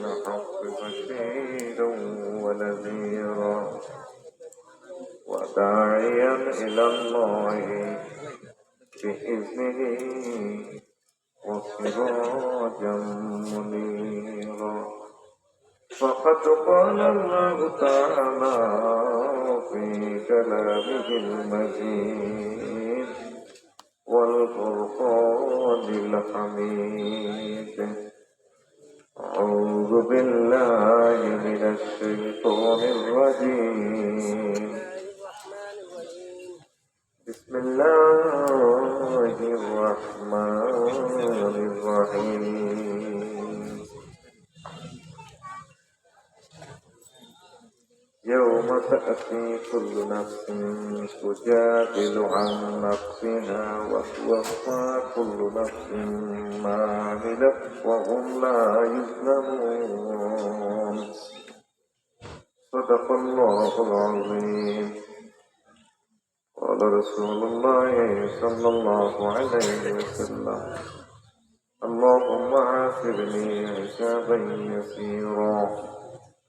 بالحق بشيرا ونذيرا وداعيا إلى الله بإذنه وسراجا منيرا فقد قال الله تعالى في كلامه المجيد والفرقان الحميد أعوذ بالله من الشيطان الرجيم بسم الله الرحمن الرحيم يوم تأتي كل نفس تجادل عن نفسها وتوفى كل نفس ما عملت وهم لا يظلمون صدق الله العظيم قال رسول الله صلى الله عليه وسلم اللهم عافرني حسابا يسيرا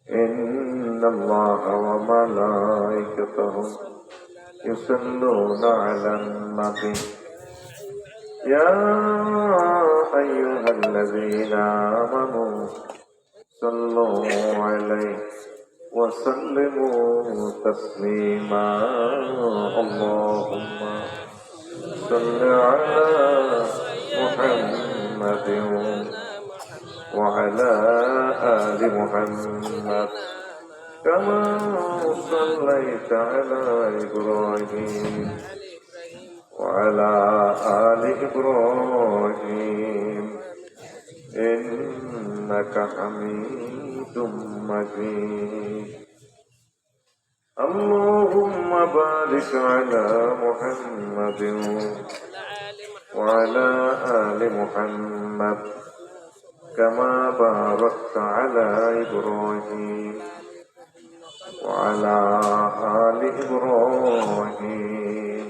إن الله وملائكته يصلون على النبي يا أيها الذين آمنوا صلوا عليه وسلموا تسليما اللهم صل على محمد وعلى آل محمد كما صليت على إبراهيم وعلى آل إبراهيم إنك حميد مجيد اللهم بارك على محمد وعلى آل محمد كما باركت على إبراهيم وعلى آل إبراهيم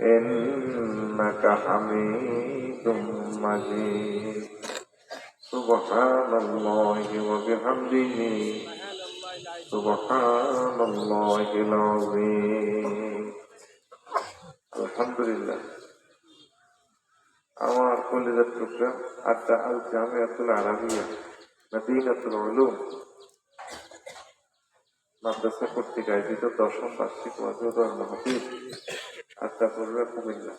إنك حميد مجيد سبحان الله وبحمده سبحان الله العظيم الحمد لله আমার কলিজার টুকরা আড্ডা আল জামিয়াতুল আরাবিয়া মদিনাতুল উলুম মাদ্রাসা কর্তৃক আয়োজিত 10ম বার্ষিক ওয়াজুদর মাহফিল আড্ডা পড়বে কুমিল্লা।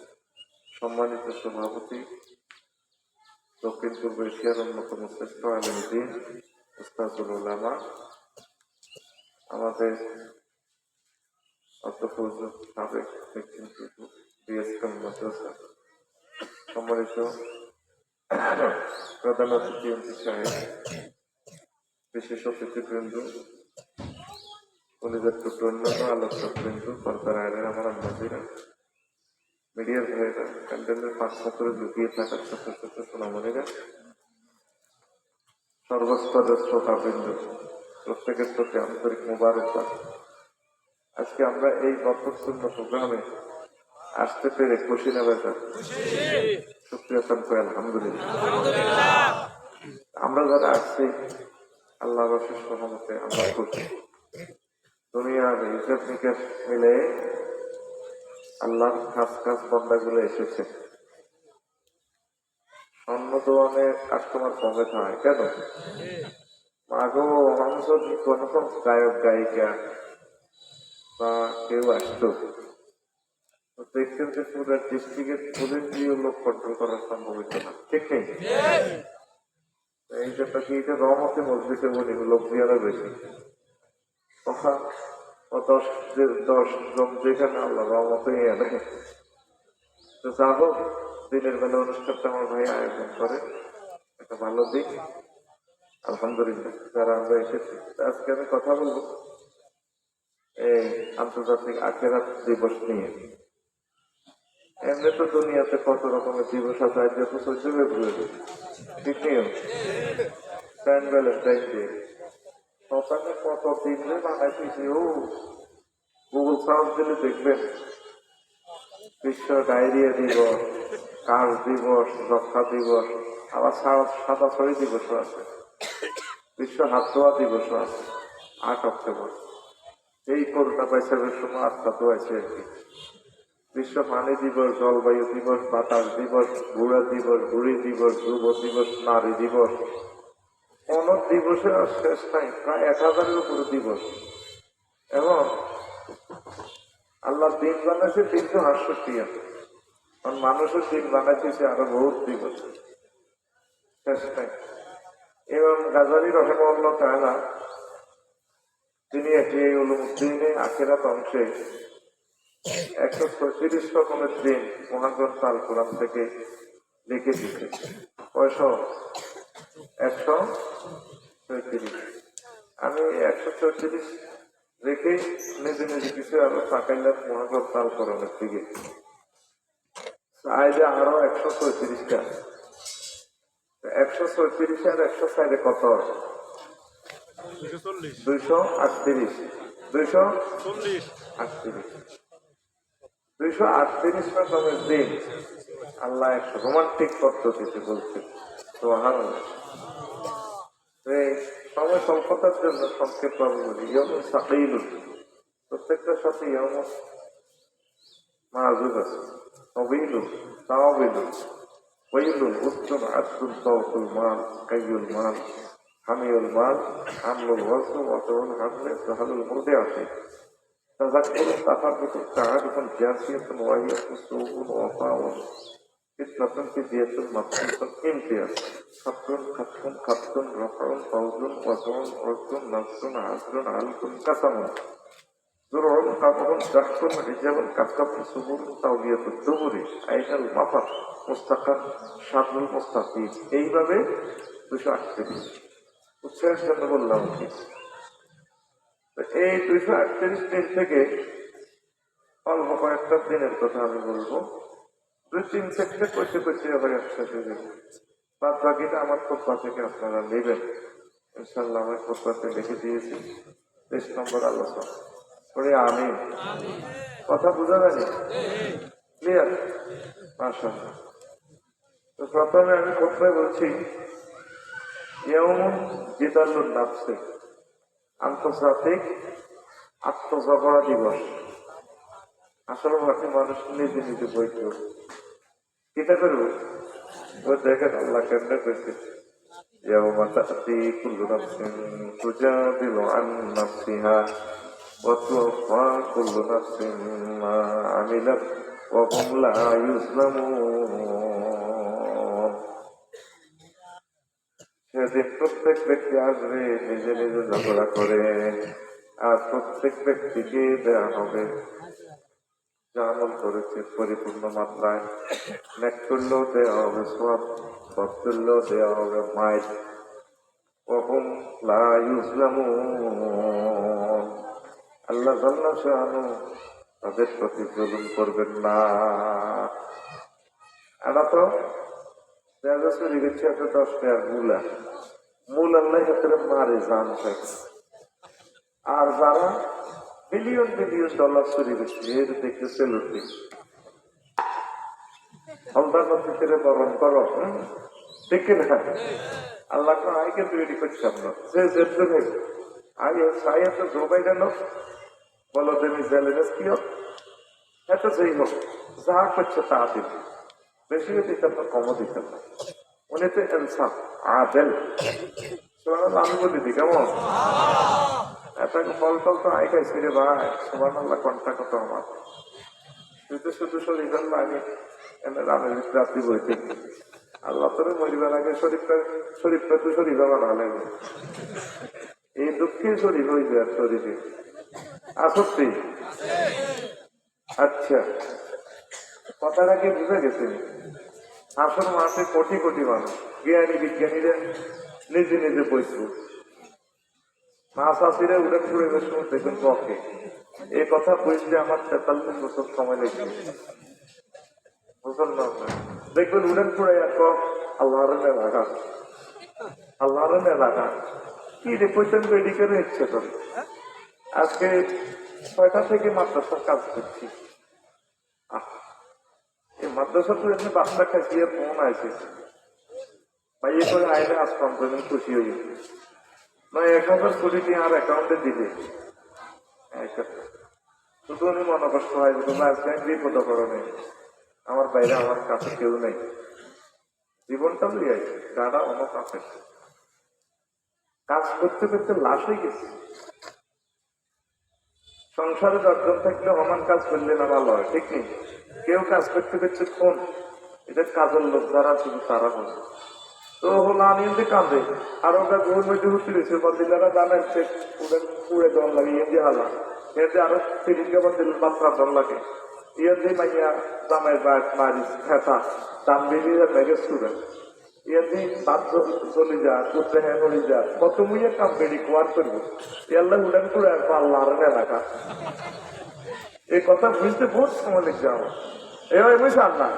সম্মানিত সভাপতি দক্ষিণ পূর্ব এশিয়ার অন্যতম শ্রেষ্ঠ আলেমদ্দিন উস্তাদুল উলামা আমাদের অধ্যক্ষ সাবেক দক্ষিণ পূর্ব বিএসএম মাদ্রাসা সম্মানিত প্রধান অতিথি এমপি সাহেব, বিশেষ অতিথিবৃন্দ, কলিজার টুকরো অন্যান্য আলোচকবৃন্দ, পর্দার আয়ের আমার আম্মাজিরা, মিডিয়ার ভাইয়েরা, প্যান্ডেলের পাঁচ বছরে লুকিয়ে থাকার ছোট ছোট সোনামণিরা, সর্বস্তরের শ্রোতাবৃন্দ, প্রত্যেকের প্রতি আন্তরিক মোবারকবাদ। আজকে আমরা এই বরকতপূর্ণ প্রোগ্রামে আসতে পেরে খুশি না বেজার? শুকরিয়া করে আলহামদুলিল্লাহ। আমরা যারা আসছি আল্লাহ রসের সহমতে আমরা খুশি। দুনিয়ার হিসাব নিকাশ মিলে আল্লাহর খাস খাস বন্দাগুলো এসেছে। স্বর্ণ দোয়ানে কাস্টমার কমে হয় কেন? মাগো হংস কোন গায়ক গায়িকা বা কেউ আসতো, দেখছেন যে পুরো ডিস্ট্রিক্টের পুলিশ দিয়ে লোক কন্ট্রোল করা সম্ভব হইত না, ঠিক নেই? এই ব্যাপারটা কি এটা রহমতে মসজিদে বলি লোক দিয়ে আরো বেশি কথা 10 জন যেখানে আল্লাহ রহমতে এনে তো যা হোক, দিনের বেলা অনুষ্ঠানটা আমার ভাই আয়োজন করে, একটা ভালো দিক আলহামদুলিল্লাহ। যারা আমরা এসেছি আজকে আমি কথা বলবো এই আন্তর্জাতিক আখেরাত দিবস নিয়ে। এমনি তো দুনিয়াতে কত রকমের দিবস আছে, আজ যত সহ্যবে ভুলে যাবে, ঠিক নেই? ফ্যান ভ্যালেন্টাইন ডে সকালে কত দিনে বানাইতেছি, ও গুগল সার্চ দিলে দেখবেন বিশ্ব ডায়রিয়া দিবস, কাজ দিবস, যক্ষা দিবস, আবার সাদা ছড়ি দিবসও আছে। বিশ্ব হাত ধোয়া দিবস আছে 8 অক্টোবর। এই করোনা বাইসাবের সময় আত্মা ধোয়াছে আর কি। বিশ্ব পানি দিবস, জলবায়ু দিবস, বাতাস দিবস, বুড়া দিবস, বুড়ি দিবস, যুব দিবস, নারী দিবস, কোন দিবসের আর শেষ নাই। প্রায় 1000-এর উপরে দিবস। এবং আল্লাহ দিন বানাইছে 368 আছে, কারণ মানুষের দিন বানাইতেছে আরো বহুত দিবস, শেষ নাই। এবং গাজালি রহমাহুল্লাহ তাআলা তিনি ইহইয়া উলুমুদ্দিনে আখিরাত অংশে 136 রকমের দিন মহাগ্রন্থ আল কোরআন থেকে লিখে দিচ্ছে। কয়শো? 136। আমি 136 রেখে নিজে নিজে কিছু আরো সাকাইলাম মহাগ্রন্থ আল কোরআনের দিকে। আইডে আরো 136টা। 136 আর 100 কত? 238। 238 রকমের দিন আল্লাহ এক রোমান্টিক পদ্ধতিতে বলছে। সুবহানাল্লাহ। সময় স্বল্পতার জন্য সংক্ষেপ বলি, ইয়মুন সাকিলুন, প্রত্যেকটার সাথে ইয়মুন মাযুদ আছে। তাওয়িলুন, তাওয়িলুন, ওয়াইলুন, উসতুন, আসতুন, তাওকুল মাল, কাইয়ুল মাল, হামিউল মাল, হামলুল ওয়াজন, ওয়াতুল হামলে, সাহালুল মুরদিআতি, তাযাক্কুরুন, তাফাররুকুন, তাআরুফুন, জাসিয়াতুন, ওয়াহিয়াতুন, সুবুন, ওয়াফাউন, ফিতনাতুন, ফিদিয়াতুন, মাকসুতুন, ইমতিয়াজ, খাতুন, খাতুন, খাতুন, রাফাউন, ফাউজুন, ওয়াসউন, ওয়াসুন, নাসরুন, আসরুন, আলকুন, কাসামুন, জুরউন, কাবরুন, জাহতুন, হিজাবুন, কাসকাতুন, সুবুন, তাওবিয়াতুদ দুবুরি, আইনাল মাফার, মুস্তাকার, শাদুল মুস্তাফিদ। এইভাবে 238 উৎসাহের জন্য বললাম কি। এই 238 দিন থেকে অল্প কয়েকটা দিনের কথা আমি বলবো। 2-3 সেক্টর করতে করতে হয়ে একসাথে দেবো। বাদ বাকিটা আমার খোঁপা থেকে আপনারা নেবেন ইনশাল্লাহ। আমার খোঁপাতে লিখে দিয়েছি 23 নম্বর আলোচনা করে। আমি কথা বোঝা যায়নি? ক্লিয়ার? মাশাআল্লাহ। তো প্রথমে আমি কোথায় বলছি, ইয়াউমুন জিদালুন নাফসি, আন্তর্জাতিক আত্মঝগড়া দিবস। আসলে ভাবি মানুষ নিজে নিজে বইতে কিটা করবো। ও দেখেন আল্লাহ কেমনে কইছে, ইয়াউমা তা'তি কুল্লু নাফসিন তুজাদিলু আন নাফসিহা ওয়া তুওয়াফা কুল্লু নাফসিন মা আমিলাত ওয়া হুম লা ইউযলামুন। সেদিন প্রত্যেক ব্যক্তি আসবে নিজে নিজে ঝগড়া করে, আর প্রত্যেক ব্যক্তিকে দেয়া হবে যা আমল করেছে পরিপূর্ণ মাত্রায়। নেক করলেও দেওয়া হবে সওয়াব, বদ করলেও দেওয়া হবে মাইল। ওহুম লা ইউযলামুন। আল্লাহ জাল্লা শাআনু তাদের প্রতি জুলুম করবেন না। আমরা তো পেঁয়াজ চুরি গেছি, এত 10 টাকার মূলা মূল আল্লাহ ক্ষেত্রে মারে জান থাকে। আর যারা বিলিয়ন বিলিয়ন ডলার চুরি গেছে এর দেখতে সেলুটি হলদার নথিতে বরণ করো, ঠিক না? আল্লাহ আইকে তৈরি করছিলাম না যে যেতে নেবে আই সাই এত জোবাই গেল বলো দেবী জেলেনস্কিও এত যেই হোক যা করছে তা দিবে, বেশিও দিতাম না কমও দিতাম না। উনি তো ইনসাফ আদেল। আমি বলি দি কেমন এটাকে ফল টল তো আই খাইছি রে ভাই। সুবহানাল্লাহ কন্টা কত আমার শুধু শুধু শরীর আমি এনে রামের রাত্রি বইতে আল্লাহ তোরে মরিবার আগে শরীরটা তো শরীর বানালে এই দুঃখে শরীর হইবে আর শরীরে আসক্তি। আচ্ছা, কথাটা কি বুঝে গেছে? আসল মাঠে কোটি কোটি মানুষ, জ্ঞানী বিজ্ঞানীরা নিজে নিজে বইছে, মাসাসিরা উড়ান ফুড়ের সময় দেখবেন পক্ষে। এই কথা বুঝতে আমার 43 বছর সময় লেগে মুসলমান দেখবেন উড়ান ফুড়ে আল্লাহর এলাকা, আল্লাহর এলাকা কি রে পৈতেন রেডি করে ইচ্ছে করে। আজকে 6টা থেকে মাদ্রাসার কাজ করছি। এই মাদ্রাসা তো এমনি বাচ্চা খাইছি আর ফোন আছে ভাইয়ে করে আইলে আজ 15 দিন খুশি হয়ে গেছে না 1000 কোটি টাকা আর অ্যাকাউন্টে দিবে শুধু উনি মনে কষ্ট হয় যে তোমরা আজকে আমি বিপদ করো নেই, আমার বাইরে আমার কাছে কেউ নেই, জীবনটা লইয়া গাড়া অন্য কাছে কাজ করতে করতে লাশ হয়ে গেছে। সংসারে 10 জন থাকলে সমান কাজ করলে না ভালো হয়, ঠিক নেই? কেউ কাজ করতে করতে কোন এটা কাজের লোক যারা শুধু তারা হল তো হলো আমি এমনি কাঁদে আর ওটা গোল মধ্যে ঘুরতে গেছে বদিলারা জানেন সে পুড়ে দেওয়ার লাগে ইয়ে দিয়ে হালা এতে আরো ফিরিঙ্গে বদিল বাচ্চা দল লাগে ইয়ে দিয়ে মাইয়া জামাই বাঘ মারি খেতা দাম বেরিয়ে মেঘে স্টুডেন্ট ইয়ে দিয়ে বাদ চলে যা করতে হ্যাঁ হয়ে যা কত মুইয়ে কাম বেরি কোয়ার করবো ইয়াল্লা উড়ান করে পাল্লা আর এলাকা এই কথা বুঝতে বহুত সময় লেগে যাও এবার বুঝলাম না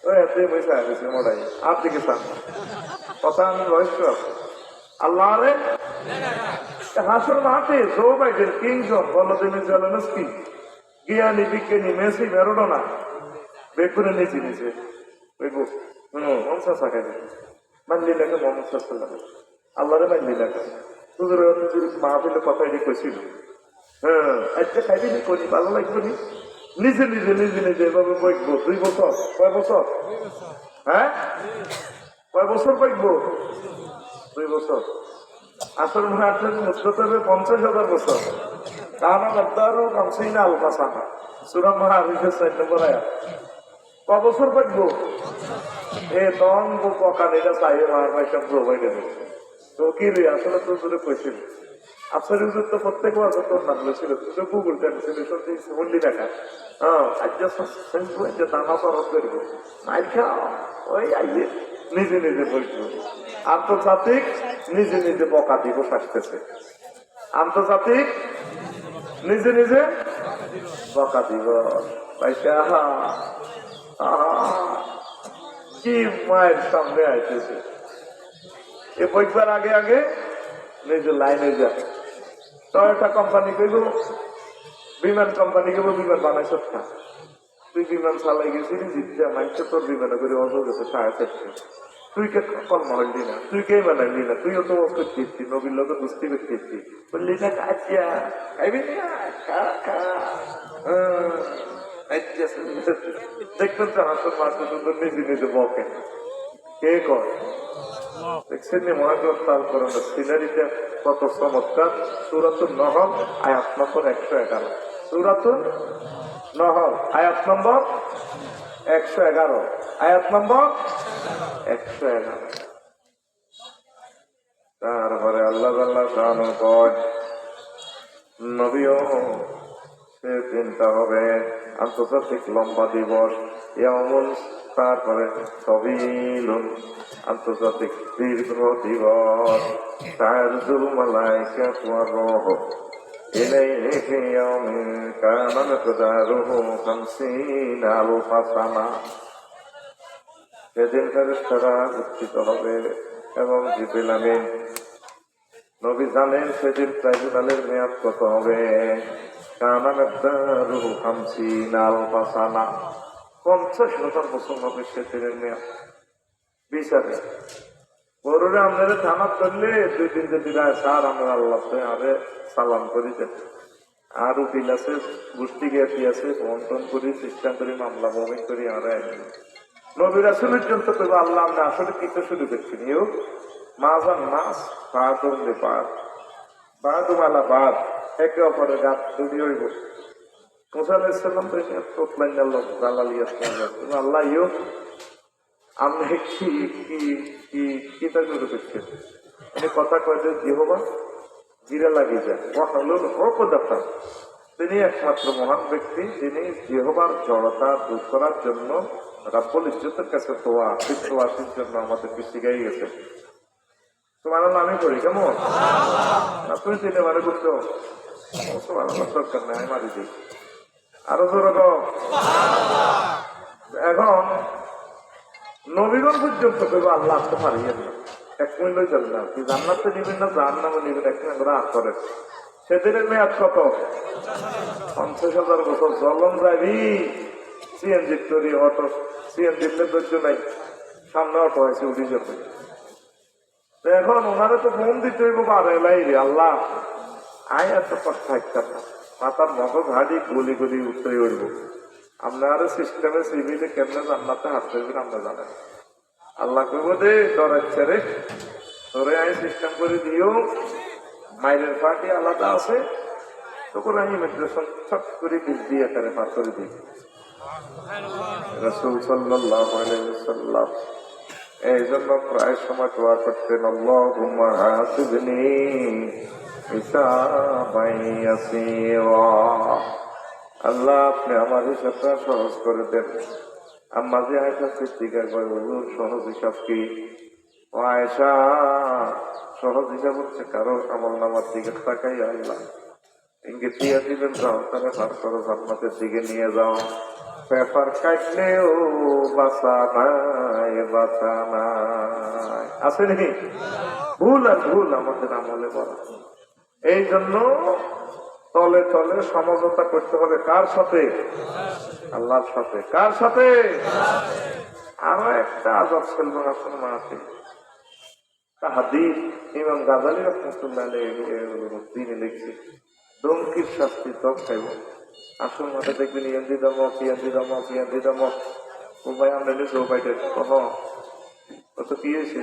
ওই এতে বুঝে গেছে মোটাই আর দিকে চান কথা আমি রহস্য আল্লাহ রে হাসর মাঠে জো বাইডেন কিংজন ভলোদিমির জেলেনস্কি জ্ঞানী বিজ্ঞানী মেসি ম্যারাডোনা বেকুনে নিচে নিচে ওই বুক মনসা সাকাই মানলি লাগে মোহাম্মদ সাল্লাল্লাহু আল্লাহরে মানলি লাগে হুজুর মাহফিলে কথা এটি কইছিল হ্যাঁ আজকে খাইবি নি করি ভালো লাগবে নি নিজে নিজে নিজে নিজে এভাবে বইকবো 2 বছর কয় বছর হ্যাঁ কয় বছর বইকবো 2 বছর আসল মনে আসলে মুদ্রতে হবে 50,000 বছর কারণ আদারও কামসই না আলফাসানা সুরা মহাবিশের 4 নম্বর আয়াত ক বছর বইকবো এ তখন পকান এটা চাইয়ে মার ভাই সব প্রোভাইড তো কি রে আসলে তো জোরে কইছিল আফসার হুজুর তো প্রত্যেক বছর তোর নাম ছিল তুই গুগল টেনশন বললি দেখা হ্যাঁ আজ দানা সরব করবো আইখা ওই আইয়ে নিজে নিজে বলছো আন্তর্জাতিক নিজে নিজে বকা দিবস আসতেছে আন্তর্জাতিক নিজে নিজে বকা দিবস পয়সা কি মায়ের সামনে আইতেছে এ বইবার আগে আগে নিজের লাইনে যায় টয়োটা কোম্পানি কইব বিমান কোম্পানি কইব বিমান বানাইছ না তুই বিমান চালাই গেছিলি জিততে মাইছে তোর বিমানে করে অসুখ গেছে 4:30 তুই কে কল মহল্লি না তুই কে বানাইলি না তুইও তো অসুখ দিচ্ছি নবীর লোকে বুঝতে পেরেছি বললি না কাজিয়া খাইবি না দেখবেন তো হাসর মাসে সুন্দর নিজে নিজে বকে কে কর দেখছেন মহাগ্রন্থ তাল করেন সিনারিটা কত চমৎকার সূরাতুন নহল আয়াত নম্বর 111 সূরাতুন নহল আয়াত নম্বর 111 আয়াত নম্বর 111 তারপরে আল্লাহ আল্লাহ জানো কয় নবীও সে দিনটা হবে আন্তর্জাতিক লম্বা দিবস ইয়ামুন তারপরে সবিলুন আন্তর্জাতিক দীর্ঘ দিবস তারজুল মালাইকাতু ওয়ার রূহ ইলাইহি ইয়াউমিন কানা মিকদারুহু 50 আলফা সানা সেদিন ফেরেশতারা উপস্থিত হবে এবং জিবরিল আমিন নবী জানেন সেদিন ট্রাইব্যুনালের মেয়াদ কত হবে কানা মিকদারুহু 50 আলফা সানা 50,000 বছর হবে সেদিনের মেয়াদ বিচারে বড়রে আমাদের থানা করলে 2-3 দিন স্যার আমরা আল্লাহ আরে সালাম করি দেন আর উকিল আছে গোষ্ঠী জ্ঞাতি আছে বন্টন করি চেষ্টা করি মামলা বমি করি আমরা নবীর আসলের জন্য তো আল্লাহ আমরা আসলে কিছু শুরু করছি নিও মাঝান মাছ বাদম দে পার বাদমালা বাদ একে অপরের গাছ তৈরি হইব মুসা আলাইহিস সালাম তো প্রথমেই আল্লাহ জালালি আসলেন আল্লাহ ইও আমি কি কি কি কি তা শুরু করছি আমি কথা কয় যে ইহোবা জিরা লাগিয়ে যায় অপদার্থ তিনি একমাত্র মহান ব্যক্তি যিনি ইহোবার জড়তা দূর করার জন্য রাব্বুল ইজ্জতের কাছে তোয়া বিশ্ববাসীর জন্য আমাদেরকে শিখাই গেছে তোমার আমি করি কেমন না তুমি তিনি মানে করছো তোমার দরকার নেই আমি মারি দিই আরো জোর এখন নবীগণ পর্যন্ত কেউ আল্লাহ আসতে পারিয়ে না 1 মিনিট চল না কি জান্নাতে নিবেন না জাহান্নামে নিবেন 1 মিনিট করে হাত করে সেদিনের মেয়াদ কত 50,000 বছর জলন যাবি সিএনজি তৈরি অটো সিএনজি ধৈর্য নাই সামনে অটো আছে উঠে যাবে। এখন ওনারা তো ফোন দিতে হইব বাড়াইলাই রে আল্লাহ, আয় এত কথা থাকতাম না, মাথার মগজ হাড়ি গলি গলি উঠতে উঠবো। আপনারা সিস্টেমে সিভিলে কেমনে জান্নাতে হাত দেবেন আমরা জানেন। আল্লাহ কইব দে ডরাচ্ছে রে, তোরে আমি সিস্টেম করে দিও, মাইলের পার্টি আলাদা আছে, তখন আমি ইমিগ্রেশন ছট করে বিল দিয়ে এখানে পার করে দিই। রাসূল সাল্লাল্লাহু আলাইহি ওয়াসাল্লাম এই জন্য প্রায় সময় দোয়া করতেন, আল্লাহুম্মা হাসিবনি হিসাবান ইয়াসীরা, আল্লাহ আপনি আমার হিসাবটা সহজ করে দেন। আম্মা যে আয়েশা সিদ্দিকা কয়, হুজুর সহজ হিসাব কি? ও আয়েশা, সহজ হিসাব হচ্ছে কারো আমল নামার দিকে তাকাই আল্লাহ ইঙ্গিত দিয়ে দিবেন, যাও তারা পার করো, জান্নাতের দিকে নিয়ে যাও। পেপার কাটলেও বাঁচা নাই, বাঁচা নাই, আছে নাকি? ভুল আর ভুল আমাদের আমলে বলা। এই জন্য তলে তলে সমঝোতা করতে হবে কার সাথে? আল্লাহর সাথে। কার সাথে? আরো একটা আজব ফেলবেন আপনার মাঝে হাদিস ইমাম গাজালি রাহমাতুল্লাহ আলাইহি লিখছে, ডঙ্কির শাস্তি তক খাইব। আসল মাঠে দেখবেন ইয়ান্দি দমক ইয়ান্দি দমক ইয়ান্দি দমক, ও ভাই আমরা নিয়ে চৌপাইতে কহ ও তো কি হয়েছে,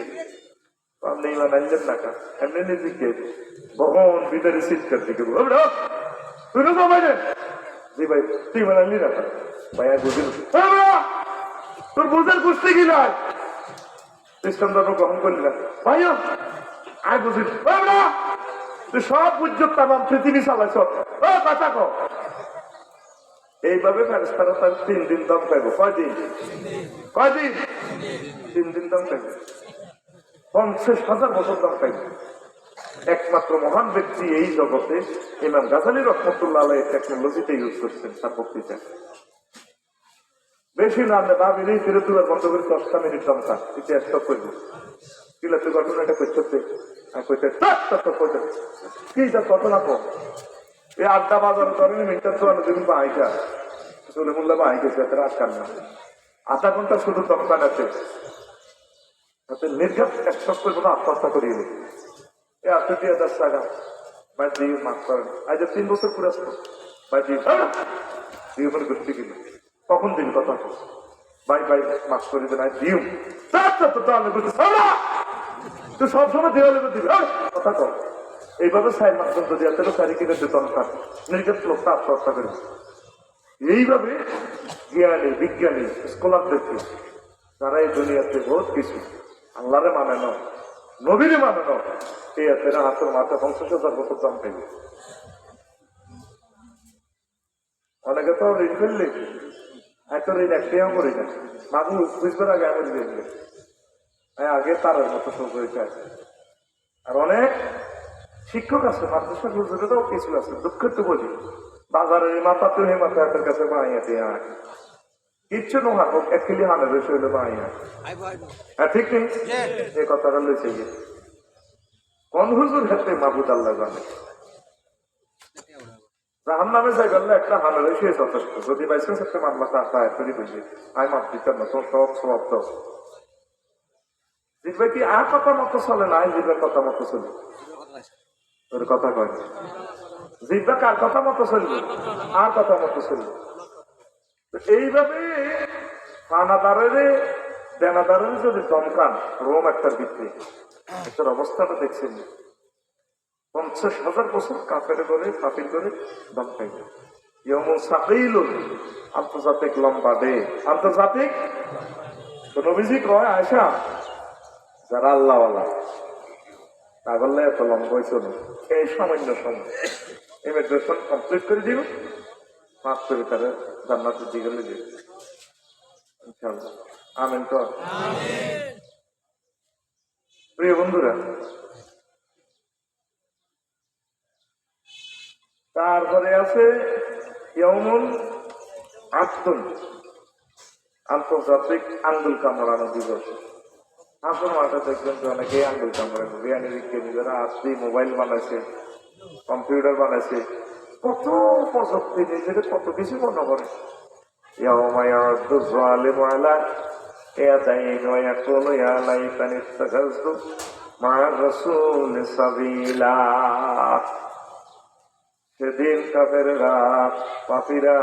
আপনি ইমান আনলেন না কা, এমনি নিজেকে ভগবান ভিতরে চিৎকার দিকে তুই না চৌপাইতে, জি ভাই তুই ইমান আনলি না ভাই, আমি বুঝি তোর বুঝার বুঝতে কি নয়, সিস্টেম ধর্ম গ্রহণ করলি না ভাই, আমি বুঝি তুই সব বুঝত তাম পৃথিবী চালাইছ কথা কো। এইভাবে ফেরেশতারা তার 3 দিন দাম পাইব। কয়দিন? 3 দিন দাম পাইব, 50,000 বছর দাম পাইব। একমাত্র মহান ব্যক্তি এই জগতে ইমাম গাজালি রাহমাতুল্লাহ আলাইহি টেকনোলজিতে ইউজ করছেন তার বক্তৃতা। বেশি না আমরা ভাবিনি ফিরে তুলার বন্ধ করে 10টা মিনিট দমকা ইতিহাস সব করব। কিলা তুই ঘটনাটা করতে কি যা ঘটনা কো এই আড্ডা বাজার করেন মিটার তো দিন বা আইটা চলে মোল্লা বা আই গেছে তারা আটকান না, আধা ঘন্টা শুধু দমকান আছে নির্ঘাত একশো করবো না, আত্মহত্যা করিয়ে দিই। এ আসতে দিয়ে 10 টাকা ভাই দিয়ে মাফ করেন, আজ 3 বছর পুরো আসতো ভাই দিয়ে দিয়ে ঘুরতে গেল, কখন দিন কথা ভাই ভাই মাফ করে দেন, আজ দিও তুই সবসময় দেওয়ালে দিবি কথা কর। এইভাবে সাইড মাধ্যম যদি এত সারি কিনে বেতন খান নির্গত লোকটা আত্মহত্যা করে। এইভাবে জ্ঞানী বিজ্ঞানী স্কলারদেরকে যারা এই দুনিয়াতে বহুত কিছু আল্লাহরে মানে না নবীরে মানে না, এই আছে না হাতের মাথা 50,000 বছর দাম পেয়ে। অনেকে তো ঋণ ফেললে এত ঋণ একটাও করি না, মাগু বুঝবার আগে আমি ঋণ আগে তারের মতো সব হয়েছে। আর অনেক শিক্ষক আছে মাদ্রাসা গুজরাটাও কিছু আছে, দুঃখের তো বলি বাজারের মাথা তো এই মাথা এত কাছে বাঁইয়াতে কিচ্ছু নোহা হোক এক কিলি হানে বেশি হইলে বাঁইয়া। হ্যাঁ ঠিক নেই এই কথাটা লইছে গিয়ে কোন হুজুর ক্ষেত্রে মাহবুদ আল্লাহ জানে। জাহান নামে যাই গেলে একটা হানে বেশি যথেষ্ট, যদি বাইসেন্স একটা মামলাটা আসা তৈরি হয়েছে আমি মাপ দিতাম না, তোর সব স্বভাব তো জিতবে কি আর কথা মতো চলে না, জিতবার কথা মতো চলে তোর কথা কয় জিতবে কার কথা মতো চলবে আর কথা মতো চলবে। এইভাবে পানাদারের দেনাদারের যদি দমকান রোম একটার ভিত্তি এটার অবস্থাটা দেখছেন 50,000 বছর কাফের করে কাফির করে দমকাই আন্তর্জাতিক লম্বা ডে আন্তর্জাতিক নবীজি কয় আয়সা যারা আল্লাহওয়ালা তা বললে এত লম্বা হয়েছে না, এই সামান্য সময় ইমিগ্রেশন কমপ্লিট করে দিব মাফ করে তারা জান্নাতের দিকে দিবে ইনশাআল্লাহ। আমিন তো। প্রিয় বন্ধুরা, তারপরে আছে ইয়াউমুল আফতুন আন্তর্জাতিক আঙ্গুল কামড়ানো দিবস। আপনার মাঠে দেখবেন যে অনেকেই আঙ্গুল কামড়ানো বিজ্ঞানী বিজ্ঞানীরা আজকে মোবাইল বানাইছে কম্পিউটার বানাইছে, কত প্রযুক্তি নিজেদের কত কিছু মনে করে। ইয়াদাইন ওয়া ইয়াকুলু ইয়া লাইতানি ইত্তাখাযতু মা'আর রাসূলি সাবিলা। সেদিন কাফেররা পাপীরা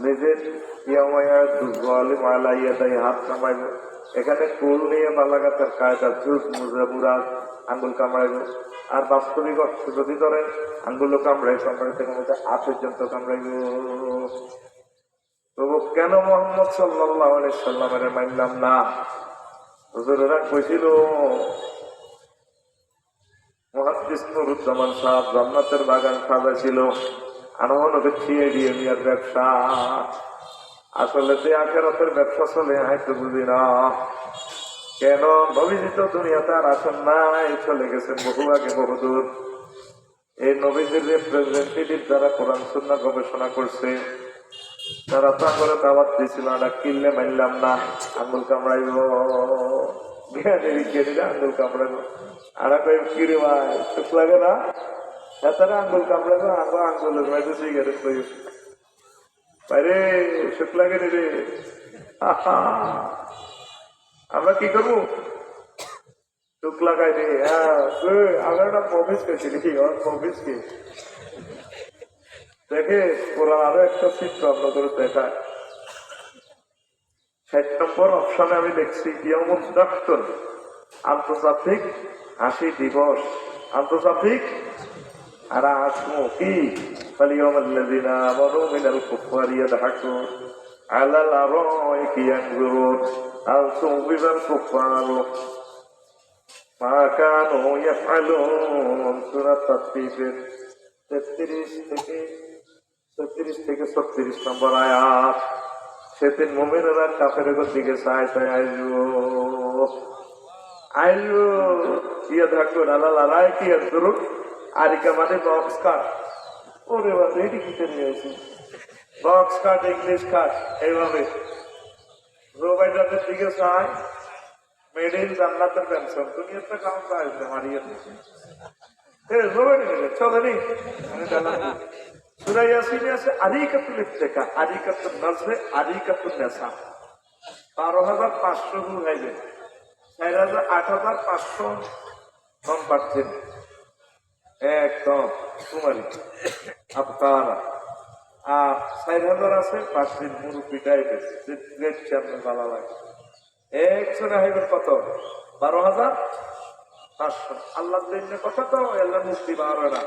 নিজের হাত কামাইব। এখানে কুল নিয়ে বালাগাতের কায়দা জুজ মুজা আঙ্গুল কামড়াইব। আর বাস্তবিক অর্থ যদি ধরেন আঙ্গুলও কামড়াইতে আ পর্যন্ত কামড়াইব। তবু কেন মোহাম্মদ সাল্লাল্লাহু আলাইহি সাল্লামের মানলাম না? হুজুরেরা কইছিল, মুহাদ্দিস নুরুজ্জামান সাহেব জান্নাতের বাগান সাজাইছিল, আনমন ছিয়ে দিয়ে নিয়ার ব্যবসা। আসলে যে আখিরাতের ব্যবসা চলে হয়তো বুঝি না কেন। নবীজিত দুনিয়াতে আর আসেন নাই, চলে গেছেন বহু আগে বহুদূর। এই নবীজির রিপ্রেজেন্টেটিভ যারা কোরআন সুন্নাহ গবেষণা করছে তারা তা করে দাওয়াত দিয়েছিল, আমরা কিনলে মানলাম না, আঙ্গুল কামড়াইব, জ্ঞানীরা আঙ্গুল কামড়াইব। আর কিরে ভাই সুখ লাগে না? তারা আঙ্গুল কামড়াইব, আঙ্গুলের বাইরে সিগারেট করি বাইরে সুখ লাগে নি রে। আমরা কি করবো? সুখ লাগাই রে। আমরা একটা প্রমিস করছি নাকি? প্রমিস কি দেখে ওরা আরো একটা চিত্র আপনাদের দেখায়। ৬০ নম্বর অপশনে আমি দেখছি ইয়ামুল ডাক্তার, আন্তর্জাতিক হাসি দিবস। আন্তর্জাতিক আর আসমু কি ফালিয়ামাল্লাযিনা আমানু মিনাল কুফারি ইয়াদহাকুন আলাল আরাইকি ইয়ানজুরুন আল সুবিবাল কুফারু মা কানু ইয়াফআলুন। সূরা তাসফির 33 থেকে 36 নম্বর আয়াত। সেদিন মুমিনেরা কাফেরের দিকে চায় আইলো ইয়া থাকুন আলাল আরাইকি ইয়ানজুরুন। আরিকা মানে বক্স কাট। ওরে বাবা, এটি কিতে নিয়ে আসি বক্স কাট, ইংলিশ কাট। এইভাবে প্রোভাইডারের দিকে চায়। মেড ইন জান্নাতের পেনশন দুনিয়াতে কাম চাই মারিয়ে চলেনি। সূরা ইয়াসিনে আছে আরিকাতুল ইফতিকা, আরিকাতুন নাজরে, আরিকাতুন নেশা। ১২,৫০০ গুণ হয়ে যায়, ৮,৫০০ কম পাচ্ছেন একদম কুমারী আপনারা। আর ৪,০০০ আছে পাচ্ছেন মুরুব্বি টাইপের, দেখছি আপনার ভালো লাগে। একজনে হাইবেন কত? ১২,৫০০। আল্লাহর দিনে কথা তো আল্লাহ মুক্তি বার হয় না।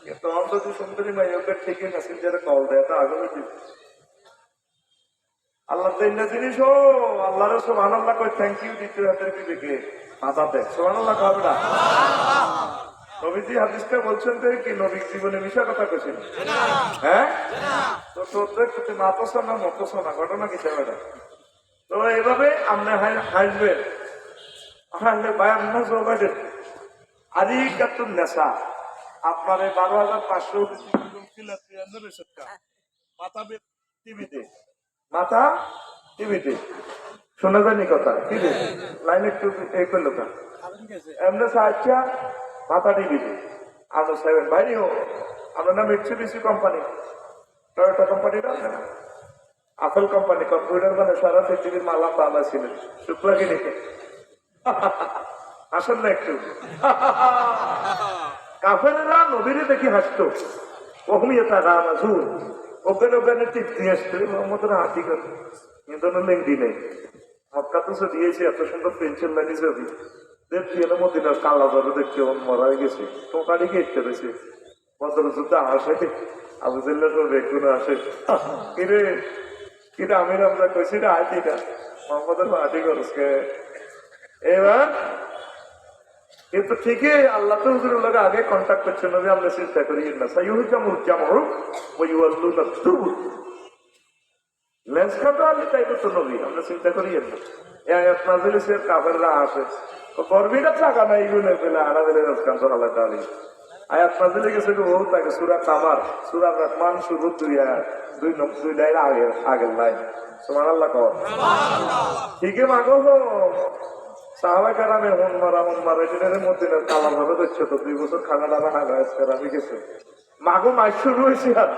কিন্তু অন্তত সুন্দরী মাইকে ঠিকই মেসেঞ্জারে কল দেয়, তা আগে আল্লাহ দিনে জিনিস ও আল্লাহর সুবহানাল্লাহ কই থ্যাংক ইউ দিতে হাতের বিবেকে মাথাতে সুবহানাল্লাহ হবে না। নবীজি হাদিসটা বলছেন তো কি নবী জীবনে মিশা কথা কেছেন? হ্যাঁ, তো তোর মাতো শোনা মতো শোনা ঘটনা কি সেটা। তো এইভাবে আপনি হাসবেন আরিকাতুন নেশা। আপনার এই ১২,৫০০ মাথা টিভিতে, মাথা টিভিতে শোনা যায়নি কথা কি রে? লাইন একটু এই করলো কা এমনি সাহায্য মাথা টিভিতে আলো 7 বাইরে হোক। আপনার নাম মিৎসুবিশি কোম্পানি, টয়োটা কোম্পানিটা আছে না, আপেল কোম্পানি কম্পিউটার মানে সারা পৃথিবীর মালা পালা ছিলেন শুক্লাকে ডেকে আসেন না একটু। কাফেরেরা নবীরে দেখি হাসতো, ওহমিয়া টাকা মাজুর ওখানে ওখানে টিপ নিয়ে আসতো মোহাম্মদের হাতি করে কিন্তু লেংদি নেই। মক্কা তো দিয়েছে এত সুন্দর পেন্সিল লাইনি ছবি দেখছি এর মধ্যে কালা ধরে দেখছি ওর মরা হয়ে গেছে, টোকারি গেছে রয়েছে বদর যুদ্ধ আসে আবু জিল্লার বেগুন আসে কিরে কিরে আমির আমরা কইছি রে হাতিটা মোহাম্মদের হাতি করছে। এবার কিন্তু ঠিকই আল্লাহ তো হুজুরের লোক আগে কন্ট্যাক্ট করছেন যে আমরা চিন্তা করি না সাইয়ুজামুল জামউ ওয়া ইউওয়াল্লুনা দুবুর লেন্স কাটা আলি তাই তো নবী আমরা চিন্তা করি না। এই আয়াত নাযিলে সে কাফেররা আসে তো করবিটা টাকা নাই গুনে পেলে আনাদের রাজকান্ত আল্লাহ তাআলা আয়াত নাযিলে গেছে গো তাকে সূরা কামার সূরা রহমান শুরু 2 লাইন আগে লাইন সুবহানাল্লাহ কও সুবহানাল্লাহ। ঠিকই মাগো সাহাবা কারামে মন মারা এটার মধ্যে কালার ভাবে দেখছো তো 2 বছর খানা দানা হাগাইছে আমি গেছে মাগো মাই শুরু হয়েছে আর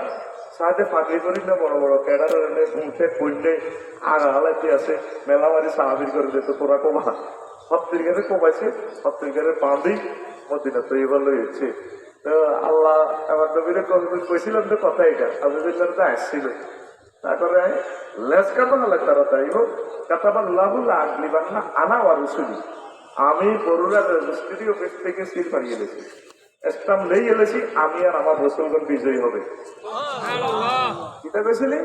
সাথে ফাঁকি করি না বড় বড় ক্যাডার উঠে পড়লে আগা হালাইতে আছে মেলামারি সাহাবির করে দিত তোরা কমা সত্তরিকারে কমাইছে সত্তরিকারে বাঁধি মদিনা তো এবার হয়েছে। তো আল্লাহ আমার নবীরে কইছিলাম যে কথা এটা আবুদুল্লাহ আসছিল তারপরে লেস কাটা হলে তারা তাই হোক কাতাবার লাহুল আগলিবার না আনা আর রসুলি আমি বড়ুরা রেজিস্ট্রি অফিস থেকে সিল পাঠিয়ে গেছি স্টাম্প নেই এলেছি আমি আর আমার মুসলমান বিজয়ী হবে কিতা পেয়েছিলি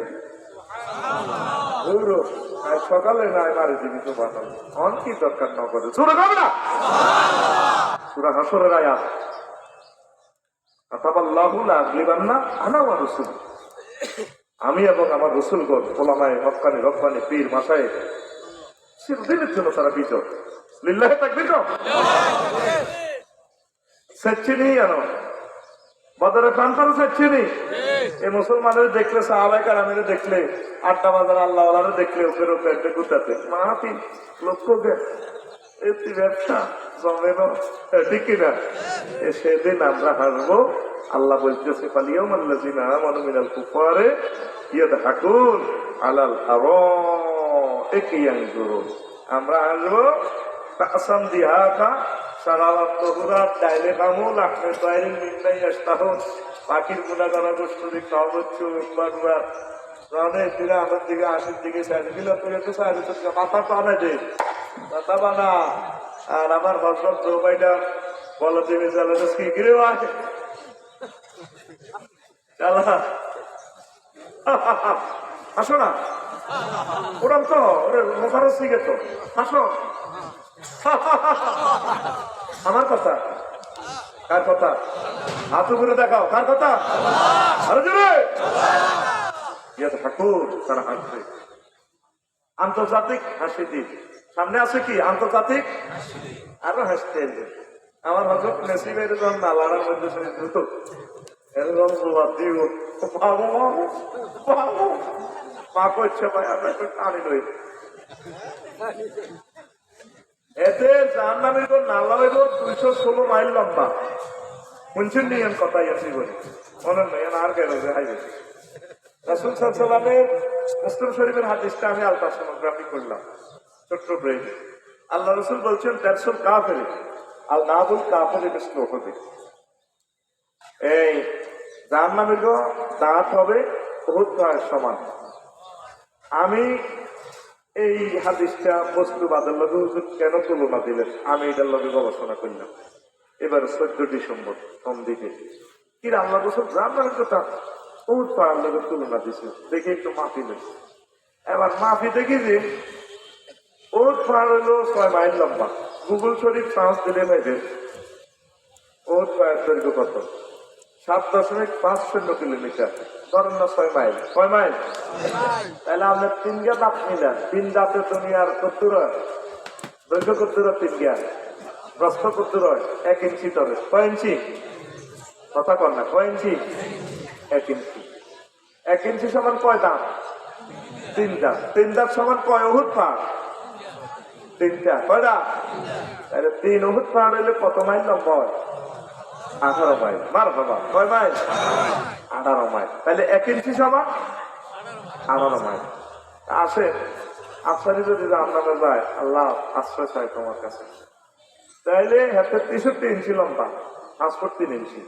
সকালে নাই মারে দিবি তো বানাবো অন কি দরকার না করে শুরু করবে না সুরা হাসরের আয়াত কাতাবাল্লাহুল আগলিবার না আনা আর রসুলি আমি এবং আমার রসুলগণ ওলামায়ে হক্কানি রব্বানি পীর মাশায়েখ চিরদিনের জন্য তারা বিজয় লিল্লাহি তাকবীর সচ্চিনি আনো বদরের প্রান্তরে সচ্চিনি এই মুসলমানের দেখলে সাহাবায়ে কেরামের দেখলে আটটা বাজার আল্লাহ ওয়ালারে দেখলে ওপের ওপর একটা গুতাতে মাহাতি লক্ষ্যকে এটি ব্যবসা জমে না ঠিক কিনা সেদিন আমরা হাসবো আল্লাহ বলতেছে ফালিয়াউম আল্লাযিনা আমানু মিনাল কুফারে ইয়াদহাকুন আলাল আরাইকি ইয়ানজুরুন আমরা আসবো তাসাম দিহাকা সারাওয়াত তহুরাত ডাইলে কামু লাখমে তাইরিন মিন্নাই আস্তাহুন পাখির মুনা করা গোষ্ঠী খাওয়া হচ্ছে বারবার রানে দিকে আমার দিকে আশির দিকে সাইড দিল তুই একটু সাইড মাথা টানা দে মাথা বানা আর আমার হজরত জোবাইটা বলো দেবে জ্বালানো কি গিরে আছে চালা আসো না ওরাম তো ওরে মোখারস শিখে তো আসো আমার কথা কার কথা হাত উপরে দেখাও কার কথা আরো জোরে ঠাকুর তারা হাসবে আন্তর্জাতিক হাসি দিন সামনে আছে কি আন্তর্জাতিক আরো হাসতে আমার হজরত মেসি বাইরে যখন নালার মধ্যে দ্রুত এরকম জবাব দিব মা করছে ভাই আমরা একটু টানি লই এতে জাহান্নামের কোন নালা হইব 216 মাইল লম্বা শুনছেন নিয়ম কথাই আছে বলে মনে নেই আর কেন হাইবে রাসূল সাল্লাল্লাহু আলাইহি ওয়াসাল্লামের মুসলিম শরীফের হাদিসটা আমি আলট্রাসোনোগ্রাফি করলাম ছোট্ট ব্রেন আল্লাহ রাসূল বলছেন দারসুল কাফির আল নাবুল কাফির বিসলো হবে এই জাহান্নামের দাঁত হবে বহুত সমান আমি এই হাদিসটা বস্তুবাদের লগে হুজুর কেন তুলনা দিলেন আমি এটার লগে গবেষণা করলাম এবার 14 ডিসেম্বর সোম দিকে কি আল্লাহ রাসূল জাহান্নামের কথা বহুত পাড়ার লগে তুলনা দিছে দেখে একটু মাফি লেছে এবার মাফি দেখি যে ওর পাড় হইল 6 মাইল লম্বা গুগল শরীফ সার্চ দিলে পাইবে ওর পায়ের দৈর্ঘ্য কত 7.50 কিলোমিটার ধরেন না 6 মাইল 6 মাইল তাহলে আমরা 3 গা দাঁত নিলাম 3 দাঁতের দুনিয়ার কত হয় দৈর্ঘ্য কত হয় 3 গা প্রস্থ কত হয় 1 ইঞ্চি তবে কয় ইঞ্চি কথা কর না কয় ইঞ্চি 1 ইঞ্চি 1 ইঞ্চি সমান কয় দাঁত 3 দাঁত 3 দাঁত সমান কয় উহুদ পাহাড় 3টা কয়টা তাহলে 3 উহুদ পাহাড় হইলে কত মাইল লম্বা হয় 18 মাইল মার বাবা কয় মাইল 18 মাইল তাহলে 1 ইঞ্চি সমান 18 মাইল আসে আফসারি যদি জাহান্নামে যায় আল্লাহ আশ্রয় চাই তোমার কাছে তাইলে হাতে 63 ইঞ্চি লম্বা 5 ইঞ্চি